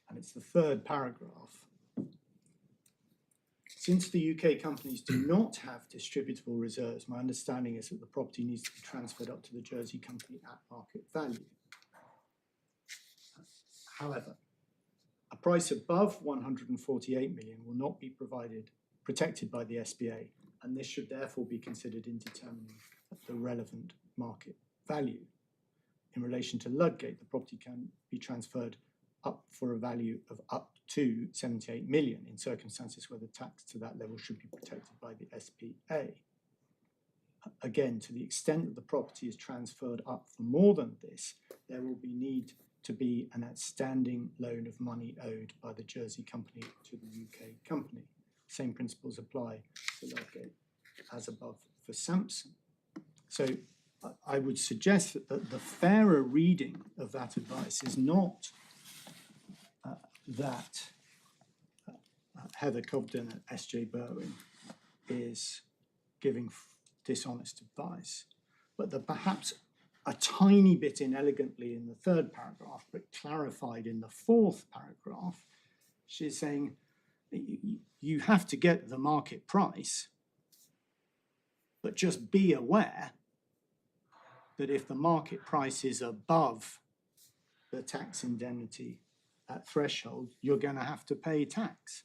And it's the third paragraph. Since the UK companies do not have distributable reserves, my understanding is that the property needs to be transferred up to the Jersey company at market value. However, a price above 148 million will not be protected by the SBA, and this should therefore be considered in determining the relevant market value. In relation to Ludgate, the property can be transferred up for a value of up to 78 million in circumstances where the tax to that level should be protected by the SPA. Again, to the extent that the property is transferred up for more than this, there will be need to be an outstanding loan of money owed by the Jersey company to the UK company. Same principles apply to Ludgate as above for Sampson. So I would suggest that the fairer reading of that advice is not that Heather Cobden at S.J. Berwin is giving dishonest advice, but that perhaps a tiny bit inelegantly in the third paragraph, but clarified in the fourth paragraph, she's saying you have to get the market price, but just be aware that if the market price is above the tax indemnity at threshold, you're going to have to pay tax.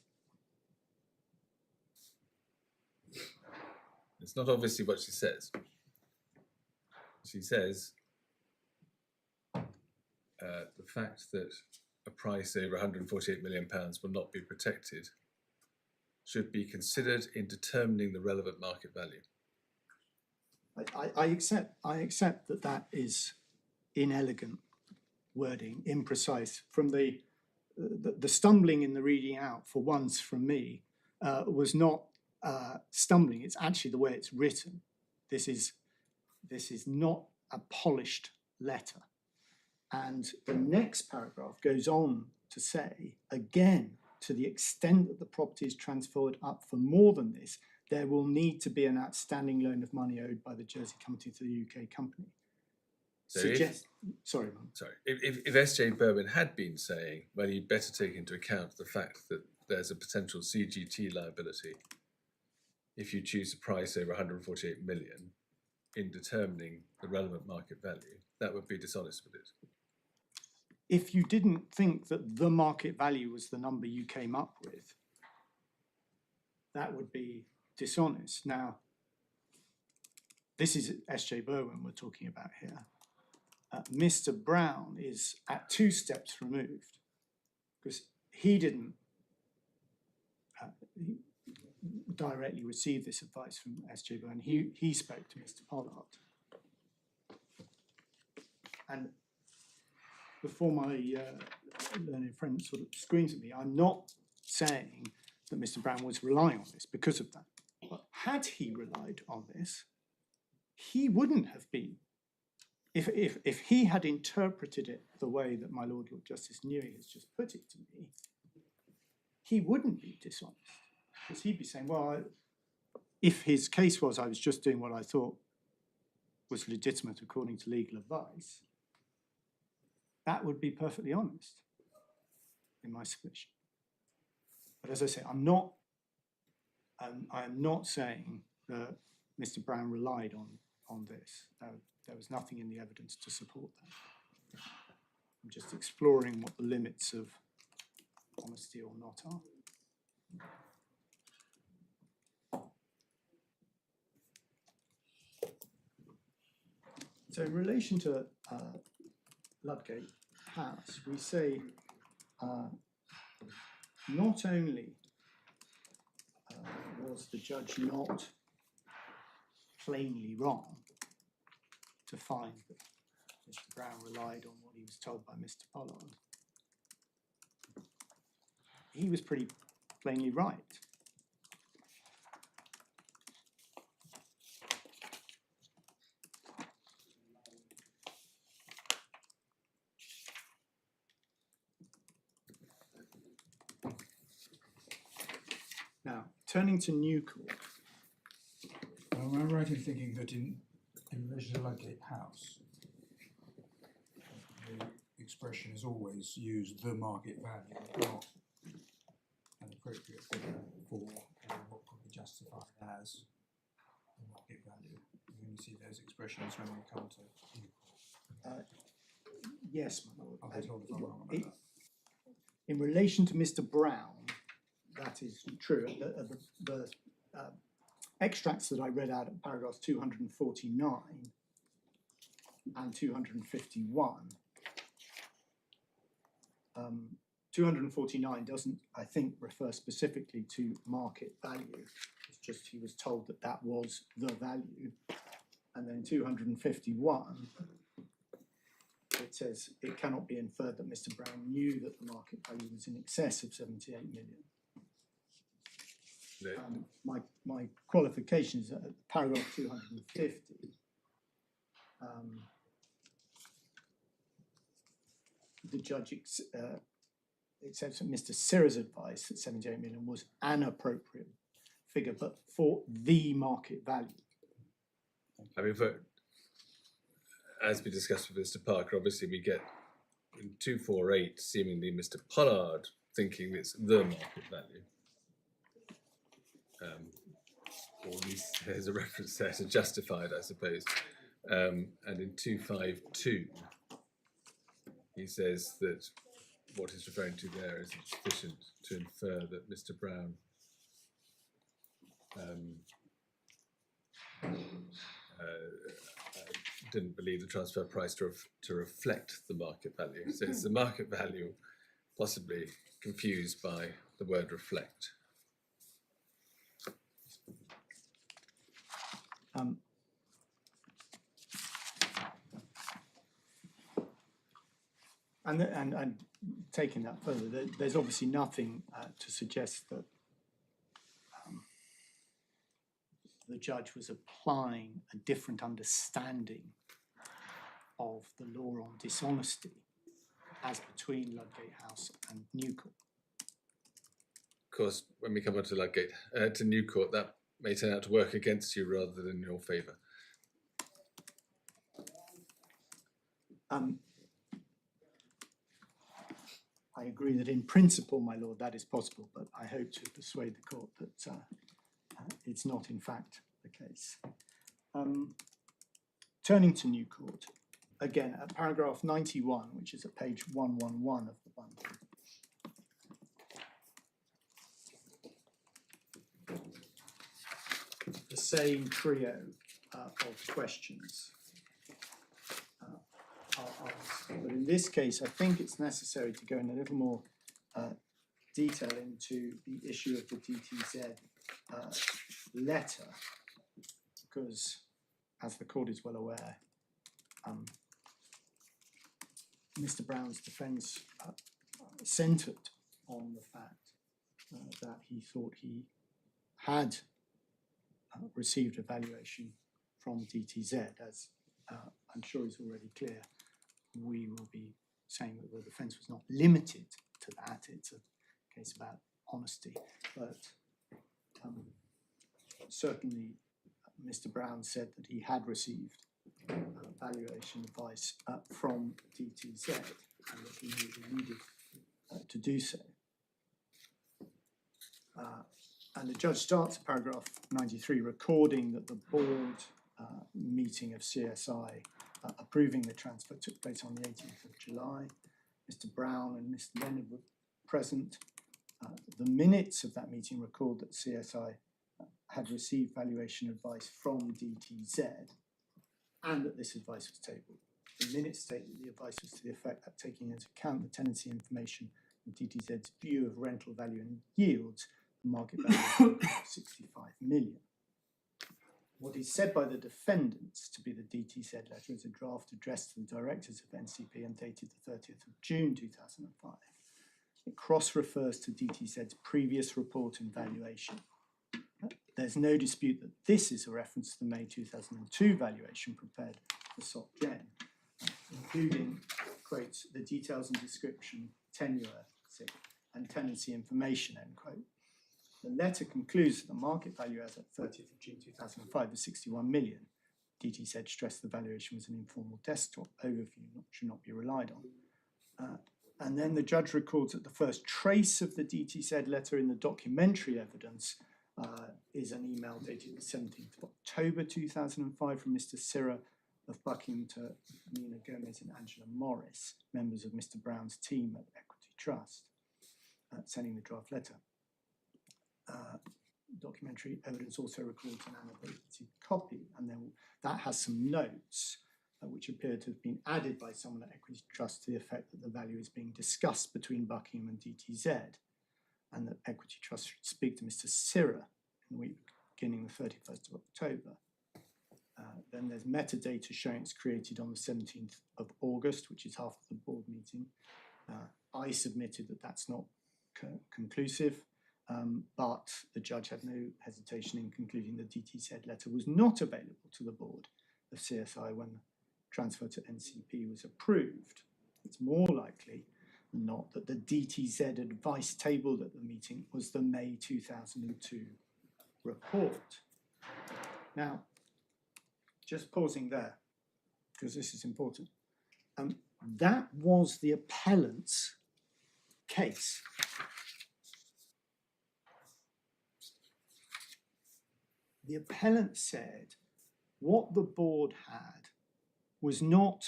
It's not obviously what she says. She says the fact that a price over £148 million will not be protected should be considered in determining the relevant market value. I accept that is inelegant wording, imprecise. From the stumbling in the reading out for once from me was not stumbling. It's actually the way it's written. This is not a polished letter. And the next paragraph goes on to say, again, to the extent that the property is transferred up for more than this, there will need to be an outstanding loan of money owed by the Jersey company to the UK company. So Sorry, Mum. if S.J. Berwin had been saying, well, you'd better take into account the fact that there's a potential CGT liability if you choose a price over 148 million in determining the relevant market value, that would be dishonest with it. If you didn't think that the market value was the number you came up with, that would be dishonest. Now, this is S.J. Berwin we're talking about here. Mr. Brown is at 2 steps removed because he didn't, directly received this advice from S.J. Byrne. He spoke to Mr. Pollard. And before my learned friend sort of screams at me, I'm not saying that Mr. Brown was relying on this because of that. But had he relied on this, he wouldn't have been. If he had interpreted it the way that my Lord Justice Newey has just put it to me, he wouldn't be dishonest. Because he'd be saying, well, if his case was I was just doing what I thought was legitimate according to legal advice, that would be perfectly honest in my submission. But as I say, I am not saying that Mr. Brown relied on this. There was nothing in the evidence to support that. I'm just exploring what the limits of honesty or not are. So in relation to Ludgate House, we say not only was the judge not plainly wrong to find that Mr. Brown relied on what he was told by Mr. Pollard, he was pretty plainly right. Now, turning to New Court. Am I right in thinking that in relation to Ludgate House, the expression is always used the market value, not an appropriate figure for what could be justified as the market value? We only see those expressions when we come to New Court. Yes, my Lord. I'll be told if I'm wrong about that. In relation to Mr. Brown, that is true. The extracts that I read out at paragraphs 249 and 251. 249 doesn't, I think, refer specifically to market value. It's just he was told that that was the value. And then 251, it says it cannot be inferred that Mr. Brown knew that the market value was in excess of 78 million. My qualification is at paragraph 250. The judge accepts that Mr. Sirra's advice that 78 million was an appropriate figure, but for the market value. I mean, as we discussed with Mr. Parker, obviously we get in 248 seemingly Mr. Pollard thinking it's the market value. Or at least there's a reference there to justified, I suppose. And in 252, he says that what he's referring to there is sufficient to infer that Mr. Brown didn't believe the transfer price to reflect the market value. So it's the market value possibly confused by the word reflect. And taking that further, there's obviously nothing to suggest that the judge was applying a different understanding of the law on dishonesty as between Ludgate House and New Court. Of course, when we come on to Ludgate, to New Court, that may turn out to work against you rather than in your favour. I agree that in principle, my lord, that is possible, but I hope to persuade the court that it's not in fact the case. Turning to New Court, again at paragraph 91, which is at page 111 of the bundle. The same trio of questions are asked. But in this case, I think it's necessary to go in a little more detail into the issue of the DTZ letter, because as the court is well aware, Mr. Brown's defence centred on the fact that he thought he had received a valuation from DTZ. As I'm sure is already clear, we will be saying that the defence was not limited to that. It's a case about honesty, but certainly Mr. Brown said that he had received valuation advice from DTZ and that he knew he needed to do so. And the judge starts at paragraph 93 recording that the board meeting of CSI approving the transfer took place on the 18th of July. Mr. Brown and Mr. Leonard were present. The minutes of that meeting record that CSI had received valuation advice from DTZ and that this advice was tabled. The minutes state that the advice was to the effect that taking into account the tenancy information and DTZ's view of rental value and yields, the market value of 65 million. What is said by the defendants to be the DTZ letter is a draft addressed to the directors of NCP and dated the 30th of June 2005. It cross-refers to DTZ's previous report and valuation. There's no dispute that this is a reference to the May 2002 valuation prepared for SOC Gen, including, quotes, the details and description, tenure, and tenancy information, end quote. The letter concludes that the market value as at 30th of June 2005 is 61 million. DTZ stressed the valuation was an informal desktop overview, should not be relied on. And then the judge records that the first trace of the DTZ letter in the documentary evidence is an email dated the 17th of October 2005 from Mr. Sirra of Buckingham to Nina Gomez and Angela Morris, members of Mr. Brown's team at Equity Trust, sending the draft letter. Documentary evidence also records an annotated copy, and then that has some notes which appear to have been added by someone at Equity Trust to the effect that the value is being discussed between Buckingham and DTZ, and that Equity Trust should speak to Mr. Sirra in the week beginning the 31st of October. Then there's metadata showing it's created on the 17th of August, which is half of the board meeting. I submitted that that's not conclusive, but the judge had no hesitation in concluding the DTZ letter was not available to the board of CSI when the transfer to NCP was approved. It's more likely than not that the DTZ advice tabled at the meeting was the May 2002 report. Now, just pausing there, because this is important. That was the appellant's case. The appellant said what the board had was not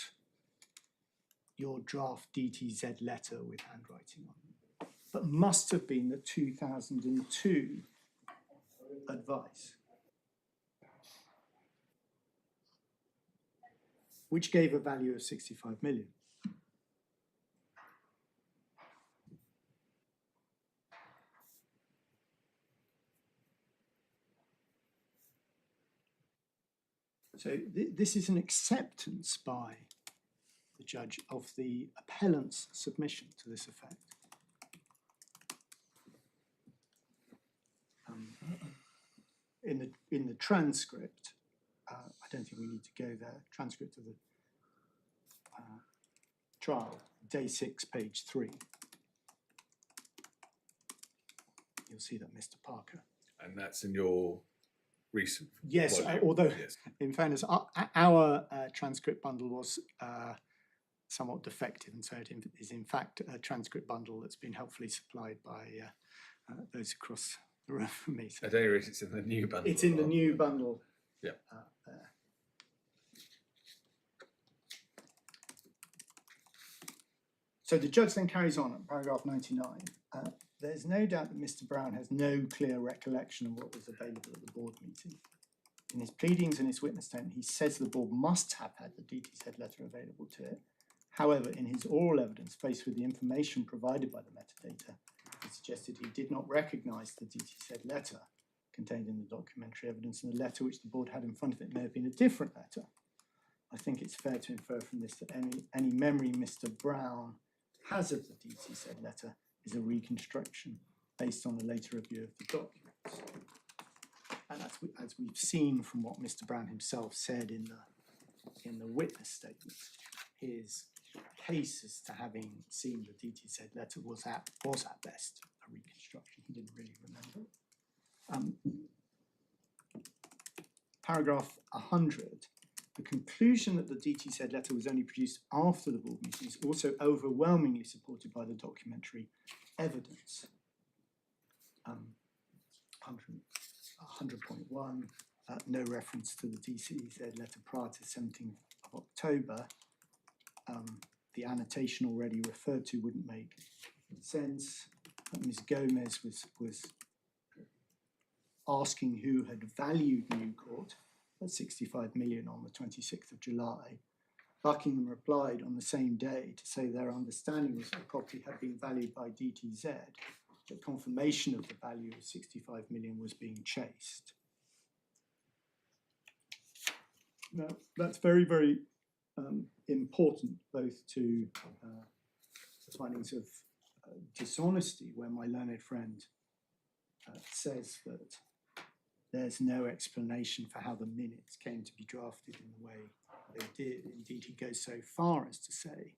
your draft DTZ letter with handwriting on it, but must have been the 2002 advice, which gave a value of 65 million. So this is an acceptance by the judge of the appellant's submission to this effect. In the transcript, I don't think we need to go there, transcript of the trial, day 6, page 3. You'll see that Mr. Parker. And that's in your recent Yes, volume. although Yes. in fairness, our transcript bundle was somewhat defective, and so it is in fact a transcript bundle that's been helpfully supplied by those across the room from me. So At any rate, it's in the new bundle. it's in the new bundle. Yeah. There. So the judge then carries on at paragraph 99. There's no doubt that Mr. Brown has no clear recollection of what was available at the board meeting. In his pleadings and his witness statement, he says the board must have had the DTZ letter available to it. However, in his oral evidence, faced with the information provided by the metadata, he suggested he did not recognise the DTZ letter contained in the documentary evidence, and the letter which the board had in front of it may have been a different letter. I think it's fair to infer from this that any memory Mr. Brown has of the DTZ letter is a reconstruction based on a later review of the documents. And as we've seen from what Mr. Brown himself said in the witness statement, his case as to having seen the DTZ letter was at best a reconstruction. He didn't really remember. Paragraph 100. The conclusion that the DTZ letter was only produced after the board meeting is also overwhelmingly supported by the documentary evidence. 100.1, no reference to the DTZ letter prior to 17th of October. The annotation already referred to wouldn't make sense. Ms. Gomez was asking who had valued New Court at 65 million on the 26th of July. Buckingham replied on the same day to say their understanding was that the property had been valued by DTZ, that confirmation of the value of 65 million was being chased. Now, that's very, very important, both to the findings of dishonesty, where my learned friend says that there's no explanation for how the minutes came to be drafted in the way they did. Indeed, he goes so far as to say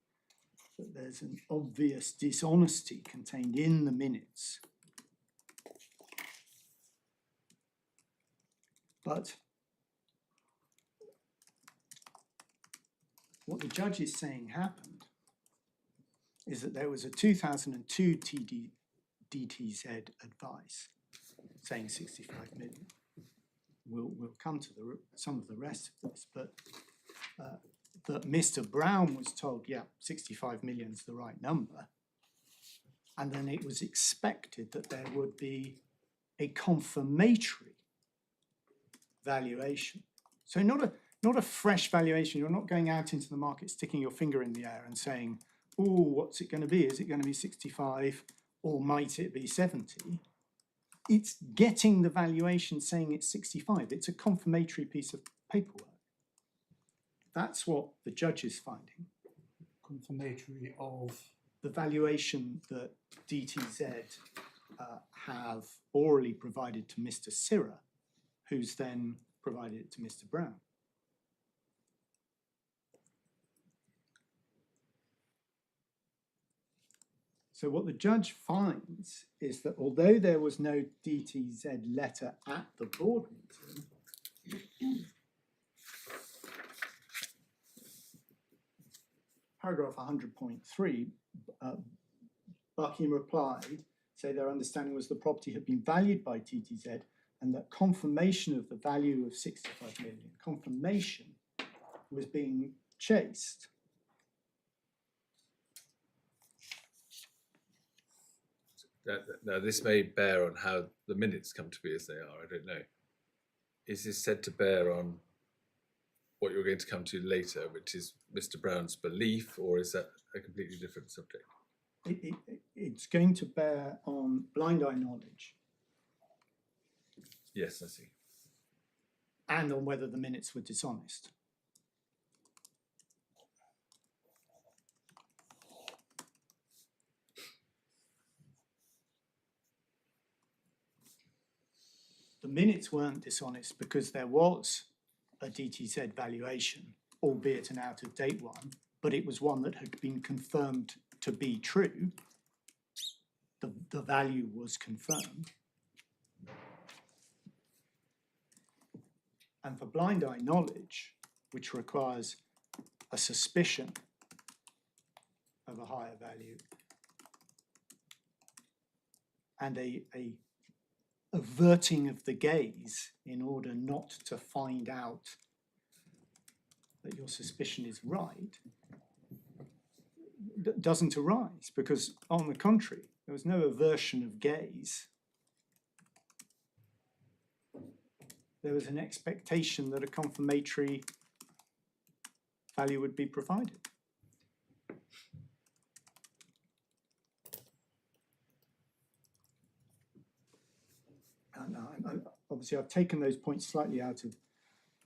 that there's an obvious dishonesty contained in the minutes. But what the judge is saying happened is that there was a 2002 DTZ advice saying 65 million. We'll come to some of the rest of this, but that Mr. Brown was told, yeah, 65 million is the right number, and then it was expected that there would be a confirmatory valuation. So not a fresh valuation. You're not going out into the market, sticking your finger in the air and saying, oh, what's it going to be? Is it going to be 65 or might it be 70? It's getting the valuation saying it's 65. It's a confirmatory piece of paperwork. That's what the judge is finding. Confirmatory of? The valuation that DTZ have orally provided to Mr. Sirra, who's then provided it to Mr. Brown. So what the judge finds is that although there was no DTZ letter at the board meeting, paragraph 100.3, Buckingham replied, say their understanding was the property had been valued by DTZ and that confirmation of the value of 65 million, confirmation was being chased. Now, this may bear on how the minutes come to be as they are, I don't know. Is this said to bear on what you're going to come to later, which is Mr. Brown's belief, or is that a completely different subject? It's going to bear on blind eye knowledge. Yes, I see. And on whether the minutes were dishonest. The minutes weren't dishonest because there was a DTZ valuation, albeit an out-of-date one, but it was one that had been confirmed to be true. The value was confirmed. And for blind eye knowledge, which requires a suspicion of a higher value and a averting of the gaze in order not to find out that your suspicion is right, doesn't arise, because on the contrary, there was no aversion of gaze. There was an expectation that a confirmatory value would be provided. obviously I've taken those points slightly out of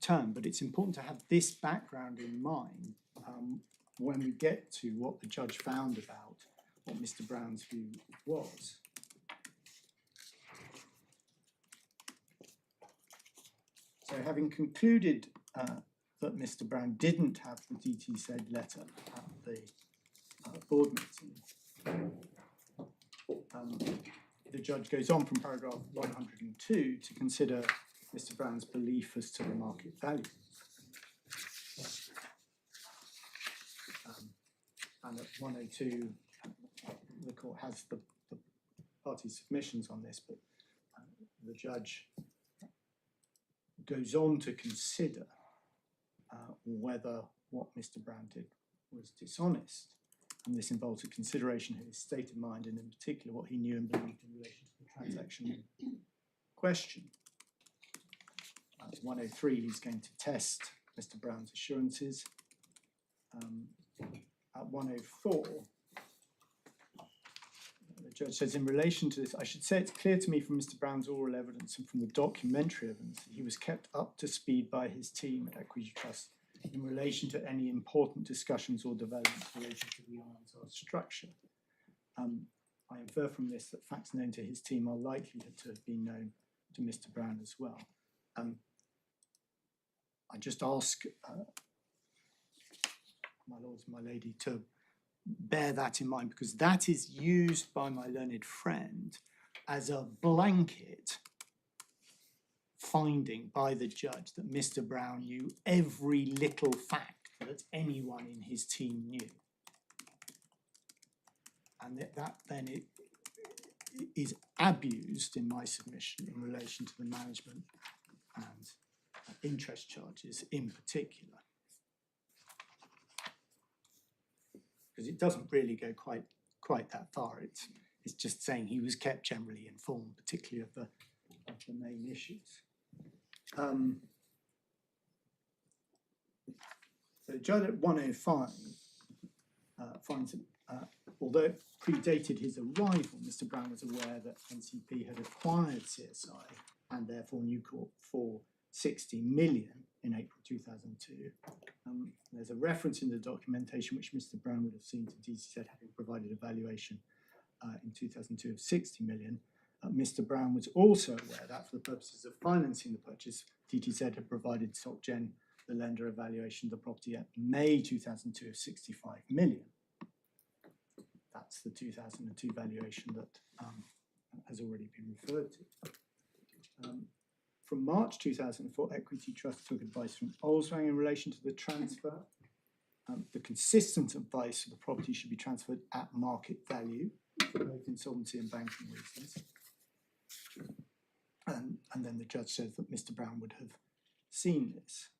turn, but it's important to have this background in mind when we get to what the judge found about what Mr. Brown's view was. So having concluded that Mr. Brown didn't have the DTZ letter at the board meeting, the judge goes on from paragraph 102 to consider Mr. Brown's belief as to the market value. And at 102, the court has the parties' submissions on this, but the judge goes on to consider whether what Mr. Brown did was dishonest. And this involves a consideration of his state of mind and in particular what he knew and believed in relation to the transaction in question. At 103, he's going to test Mr. Brown's assurances. At 104, the judge says, in relation to this, I should say it's clear to me from Mr. Brown's oral evidence and from the documentary evidence that he was kept up to speed by his team at Equity Trust in relation to any important discussions or developments related to the IRR structure. I infer from this that facts known to his team are likely to have been known to Mr. Brown as well. I just ask my lords and my lady to bear that in mind, because that is used by my learned friend as a blanket finding by the judge that Mr. Brown knew every little fact that anyone in his team knew. And that then it is abused in my submission in relation to the management and interest charges in particular. Because it doesn't really go quite that far. It's just saying he was kept generally informed, particularly of the main issues. The judge at 105 finds that although it predated his arrival, Mr. Brown was aware that NCP had acquired CSI and therefore Newcourt for 60 million in April 2002. There's a reference in the documentation which Mr. Brown would have seen to DCZ having provided a valuation in 2002 of 60 million. Mr. Brown was also aware that for the purposes of financing the purchase, DTZ had provided SocGen, the lender, a valuation of the property at May 2002 of 65 million. That's the 2002 valuation that has already been referred to. From March 2004, Equity Trust took advice from Olswang in relation to the transfer. The consistent advice of the property should be transferred at market value for both insolvency and banking reasons. And then the judge says that Mr. Brown would have seen this.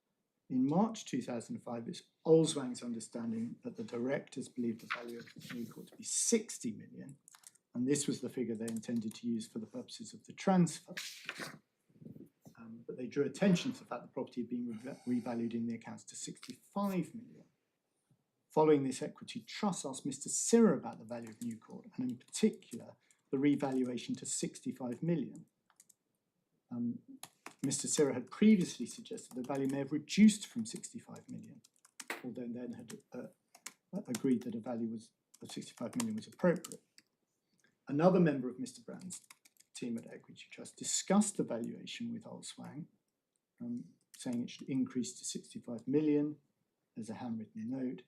In March 2005, it's Olswang's understanding that the directors believed the value of Newcourt to be 60 million, and this was the figure they intended to use for the purposes of the transfer. But they drew attention to the fact the property had been revalued in the accounts to 65 million. Following this, Equity Trust asked Mr. Sirra about the value of Newcourt, and in particular, the revaluation to 65 million. Mr. Sirra had previously suggested the value may have reduced from 65 million, although then had agreed that a value of 65 million was appropriate. Another member of Mr. Brown's team at Equity Trust discussed the valuation with Olswang, saying it should increase to 65 million. There's a handwritten note.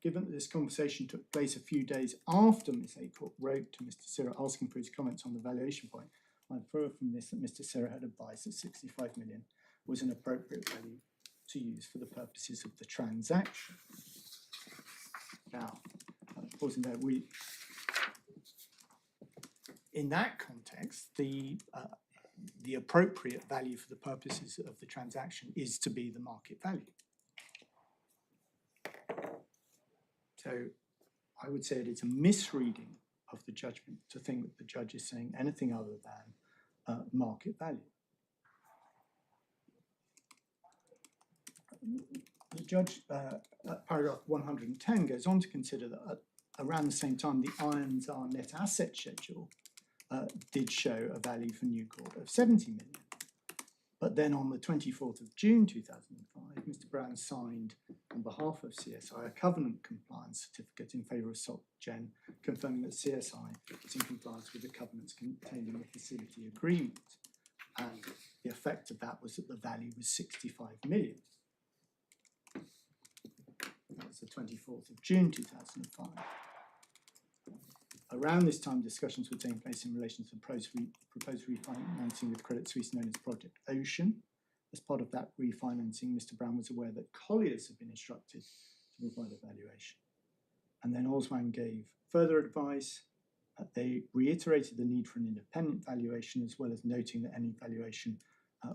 Given that this conversation took place a few days after Ms. Aycourt wrote to Mr. Sirra asking for his comments on the valuation point, I infer from this that Mr. Sirra had advised that 65 million was an appropriate value to use for the purposes of the transaction. Now, pausing there, in that context, the appropriate value for the purposes of the transaction is to be the market value. So I would say it is a misreading of the judgment to think that the judge is saying anything other than market value. The judge, paragraph 110, goes on to consider that around the same time, the Irons R net asset schedule did show a value for New Court of 70 million. But then on the 24th of June 2005, Mr. Brown signed on behalf of CSI a covenant compliance certificate in favour of SocGen, confirming that CSI was in compliance with the covenants contained in the facility agreement. And the effect of that was that the value was 65 million. That was the 24th of June 2005. Around this time, discussions were taking place in relation to the proposed refinancing with Credit Suisse known as Project Ocean. As part of that refinancing, Mr. Brown was aware that Colliers had been instructed to provide a valuation. And then Osman gave further advice. They reiterated the need for an independent valuation, as well as noting that any valuation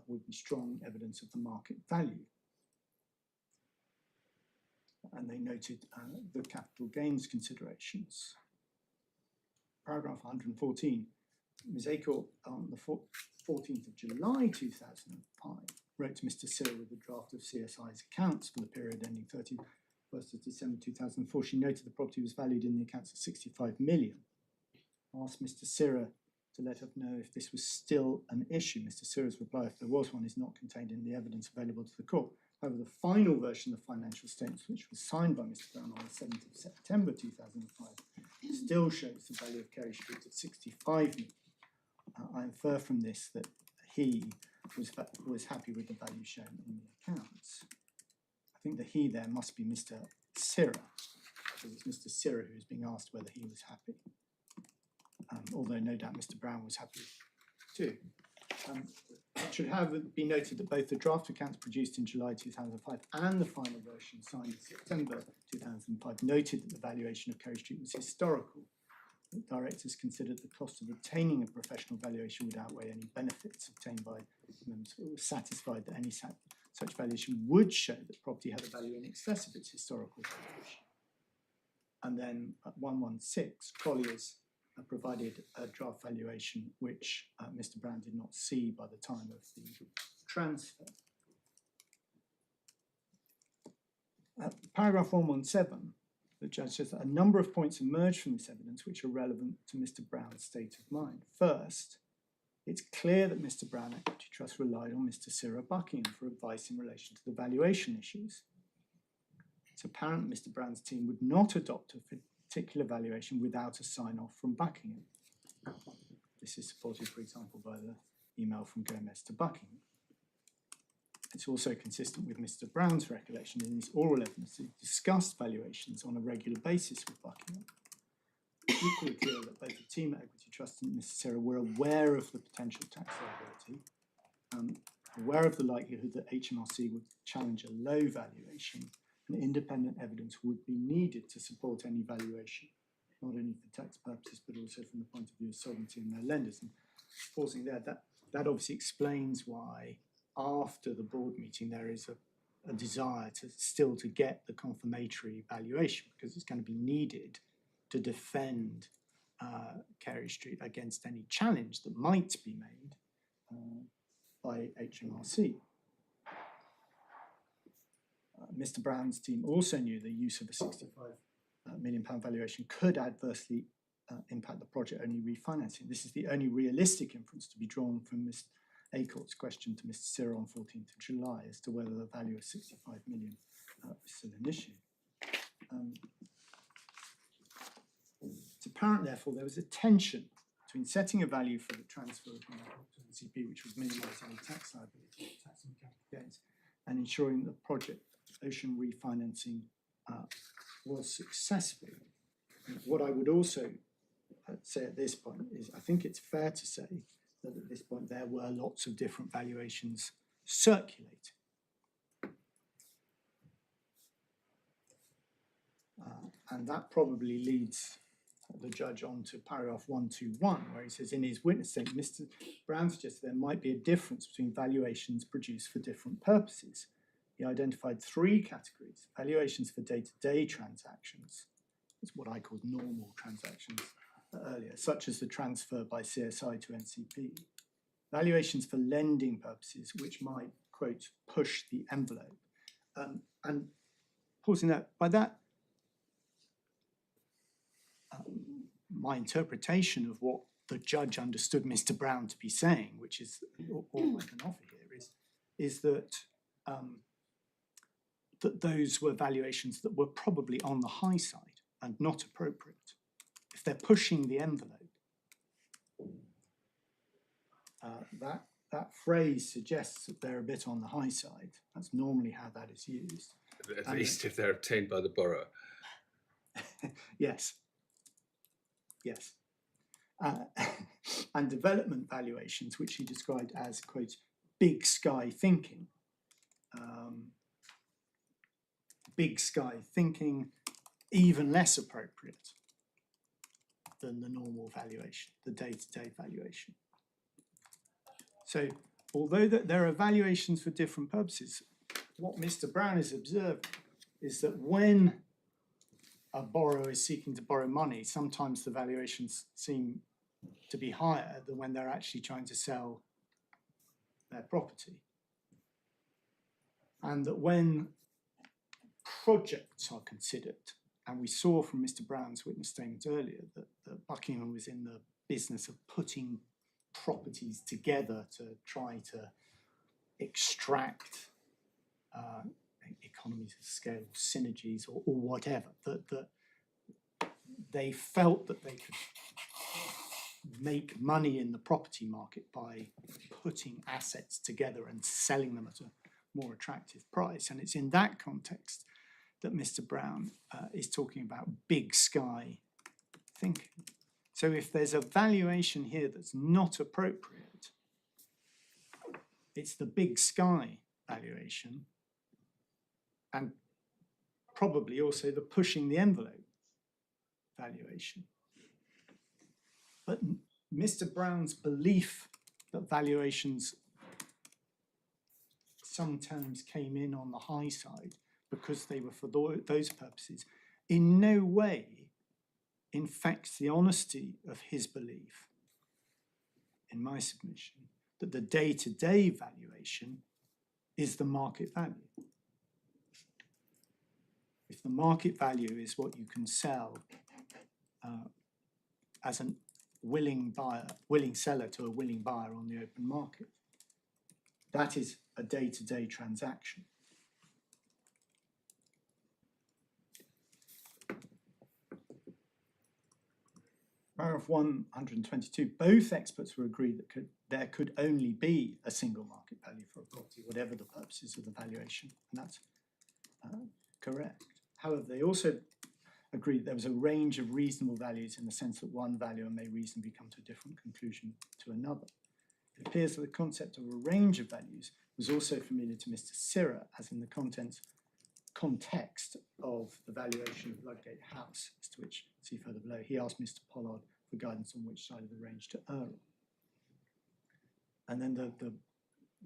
would be strong evidence of the market value. And they noted the capital gains considerations. Paragraph 114, Ms. Acorn on the 14th of July 2005 wrote to Mr. Sirr with a draft of CSI's accounts for the period ending 31st of December 2004. She noted the property was valued in the accounts at 65 million. Asked Mr. Sirr to let her know if this was still an issue. Mr. Sirr's reply, if there was one, is not contained in the evidence available to the court. However, the final version of financial statements, which was signed by Mr. Brown on the 7th of September 2005, still shows the value of Carey Street at 65 million. I infer from this that he was happy with the value shown in the accounts. I think the he there must be Mr. Sirr, because it's Mr. Sirr who is being asked whether he was happy. Although no doubt Mr. Brown was happy too. It should have been noted that both the draft accounts produced in July 2005 and the final version signed in September 2005 noted that the valuation of Carey Street was historical. The directors considered the cost of obtaining a professional valuation would outweigh any benefits obtained by members, but were satisfied that any such valuation would show that property had a value in excess of its historical valuation. And then at 116, Colliers provided a draft valuation which Mr. Brown did not see by the time of the transfer. Paragraph 117, the judge says that a number of points emerge from this evidence which are relevant to Mr. Brown's state of mind. First, it's clear that Mr. Brown Equity Trust relied on Mr. Sirr Buckingham for advice in relation to the valuation issues. It's apparent that Mr. Brown's team would not adopt a particular valuation without a sign-off from Buckingham. This is supported, for example, by the email from Gomez to Buckingham. It's also consistent with Mr. Brown's recollection in his oral evidence he discussed valuations on a regular basis with Buckingham. It's equally clear that both the team at Equity Trust and Mr. Sirr were aware of the potential tax liability, aware of the likelihood that HMRC would challenge a low valuation, and independent evidence would be needed to support any valuation, not only for tax purposes, but also from the point of view of solvency and their lenders. And pausing there, that obviously explains why after the board meeting there is a desire to still to get the confirmatory valuation, because it's going to be needed to defend Carey Street against any challenge that might be made by HMRC. Mr. Brown's team also knew the use of a £65 million valuation could adversely impact the project-only refinancing. This is the only realistic inference to be drawn from Ms. Acort's question to Mr. Sirr on 14th of July as to whether the value of 65 million was still an issue. It's apparent, therefore, there was a tension between setting a value for the transfer of to NCP, which would minimise any tax liability, tax and capital gains, and ensuring that the project Ocean refinancing was successful. And what I would also say at this point is I think it's fair to say that at this point there were lots of different valuations circulating. And that probably leads the judge on to paragraph 121, where he says in his witness statement, Mr. Brown suggests there might be a difference between valuations produced for different purposes. He identified three categories: valuations for day-to-day transactions, it's what I called normal transactions earlier, such as the transfer by CSI to NCP; valuations for lending purposes, which might, quote, push the envelope. And pausing that, by that, my interpretation of what the judge understood Mr. Brown to be saying, which is all I can offer here, is that that those were valuations that were probably on the high side and not appropriate. If they're pushing the envelope, that phrase suggests that they're a bit on the high side. That's normally how that is used. At least if they're obtained by the borrower. Yes. Yes. And development valuations, which he described as, quote, big sky thinking. Big sky thinking, even less appropriate than the normal valuation, the day-to-day valuation. So although that there are valuations for different purposes, what Mr. Brown has observed is that when a borrower is seeking to borrow money, sometimes the valuations seem to be higher than when they're actually trying to sell their property. And that when projects are considered, and we saw from Mr. Brown's witness statement earlier that Buckingham was in the business of putting properties together to try to extract economies of scale, synergies, or whatever, that they felt that they could make money in the property market by putting assets together and selling them at a more attractive price. And it's in that context that Mr. Brown is talking about big sky thinking. So if there's a valuation here that's not appropriate, it's the big sky valuation, and probably also the pushing the envelope valuation. But Mr. Brown's belief that valuations sometimes came in on the high side because they were for those purposes in no way infects the honesty of his belief, in my submission, that the day-to-day valuation is the market value. If the market value is what you can sell as a willing seller to a willing buyer on the open market, that is a day-to-day transaction. Paragraph 122, both experts were agreed that there could only be a single market value for a property, whatever the purposes of the valuation, and that's correct. However, they also agreed there was a range of reasonable values in the sense that one valuer may reasonably come to a different conclusion to another. It appears that the concept of a range of values was also familiar to Mr. Sirra, as in the context of the valuation of Ludgate House, as to which, see further below, he asked Mr. Pollard for guidance on which side of the range to err on. And then the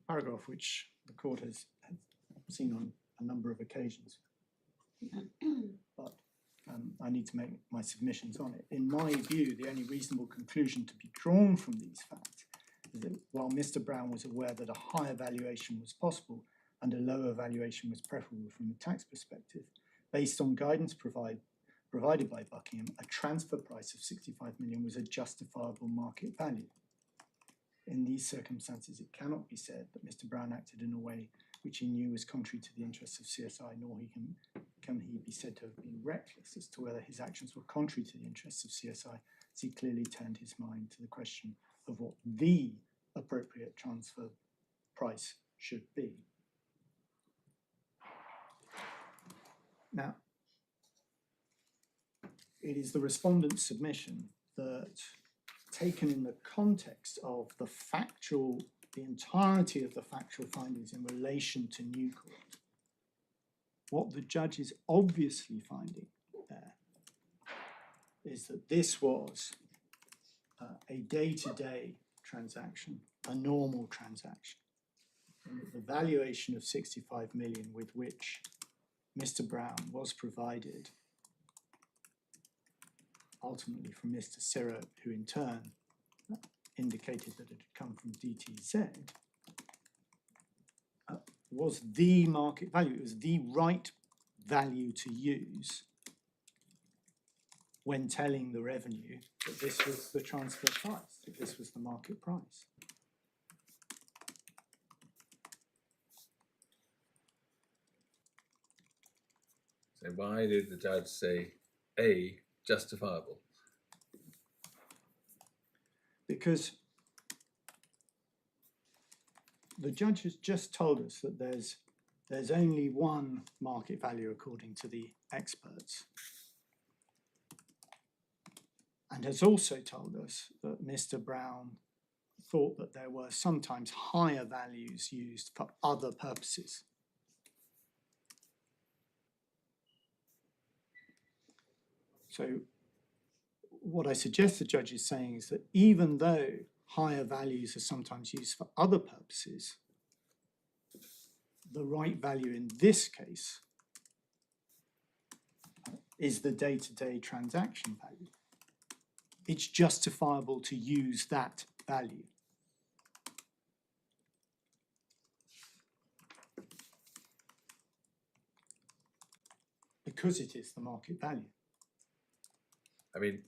paragraph which the court has seen on a number of occasions, but I need to make my submissions on it. In my view, the only reasonable conclusion to be drawn from these facts is that while Mr. Brown was aware that a higher valuation was possible and a lower valuation was preferable from a tax perspective, based on guidance provided by Buckingham, a transfer price of 65 million was a justifiable market value. In these circumstances, it cannot be said that Mr. Brown acted in a way which he knew was contrary to the interests of CSI, nor can he be said to have been reckless as to whether his actions were contrary to the interests of CSI, as he clearly turned his mind to the question of what the appropriate transfer price should be. Now, it is the respondent's submission that, taken in the context of the entirety of the factual findings in relation to New Court, what the judge is obviously finding there is that this was a day-to-day transaction, a normal transaction, and that the valuation of 65 million with which Mr. Brown was provided ultimately from Mr. Sirra, who in turn indicated that it had come from DTZ, was the market value. It was the right value to use when telling the revenue that this was the transfer price, that this was the market price. So why did the judge say A, justifiable? Because the judge has just told us that there's only one market value according to the experts, and has also told us that Mr. Brown thought that there were sometimes higher values used for other purposes. So what I suggest the judge is saying is that even though higher values are sometimes used for other purposes, the right value in this case is the day-to-day transaction value. It's justifiable to use that value. Because it is the market value. I mean,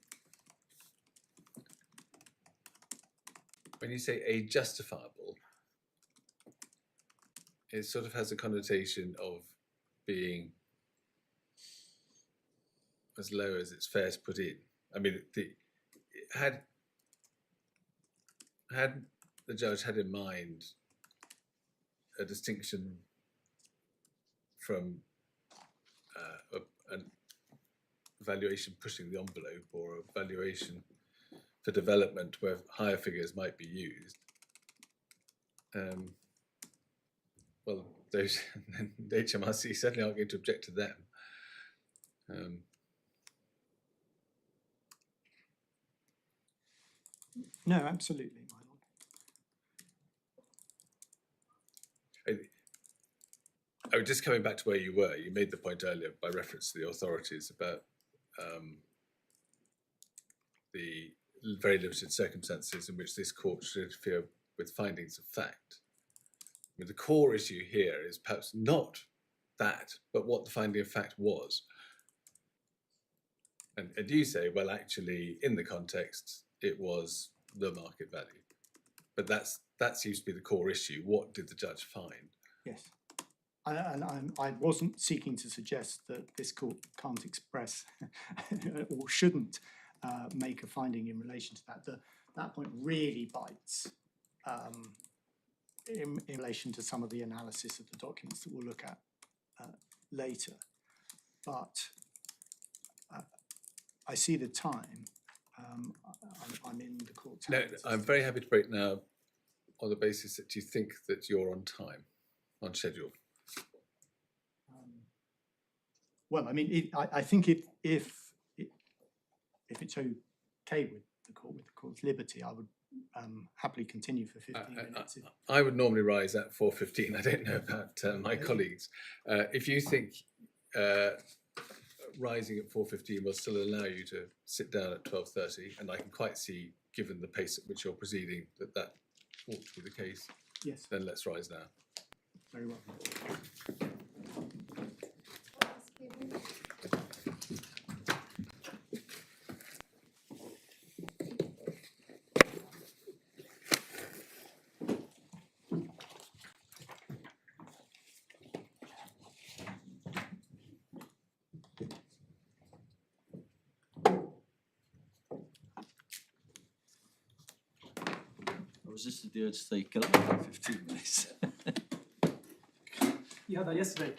when you say A, justifiable, it sort of has a connotation of being as low as it's fair to put in. I mean, had the judge had in mind a distinction from an valuation pushing the envelope or a valuation for development where higher figures might be used, well, those the HMRC certainly aren't going to object to them. No, absolutely, my lord. I was just coming back to where you were. You made the point earlier by reference to the authorities about the very limited circumstances in which this court should interfere with findings of fact. I mean, the core issue here is perhaps not that, but what the finding of fact was. And you say, well, actually, in the context, it was the market value. But that seems to be the core issue. What did the judge find? Yes. I wasn't seeking to suggest that this court can't express or shouldn't make a finding in relation to that. That point really bites in relation to some of the analysis of the documents that we'll look at later. But I see the time. I'm in the court. No, I'm very happy to break now on the basis that you think that you're on time, on schedule. Well, I mean, I think if it's okay with the court's liberty, I would happly continue for 15 minutes. I would normally rise at 4:15. I don't know about my colleagues. If you think rising at 4:15 will still allow you to sit down at 12:30, and I can quite see, given the pace at which you're proceeding, that ought to be the case. Yes. Then let's rise now. Very well. I resisted the urge to say, can I have 15 minutes? You had that yesterday.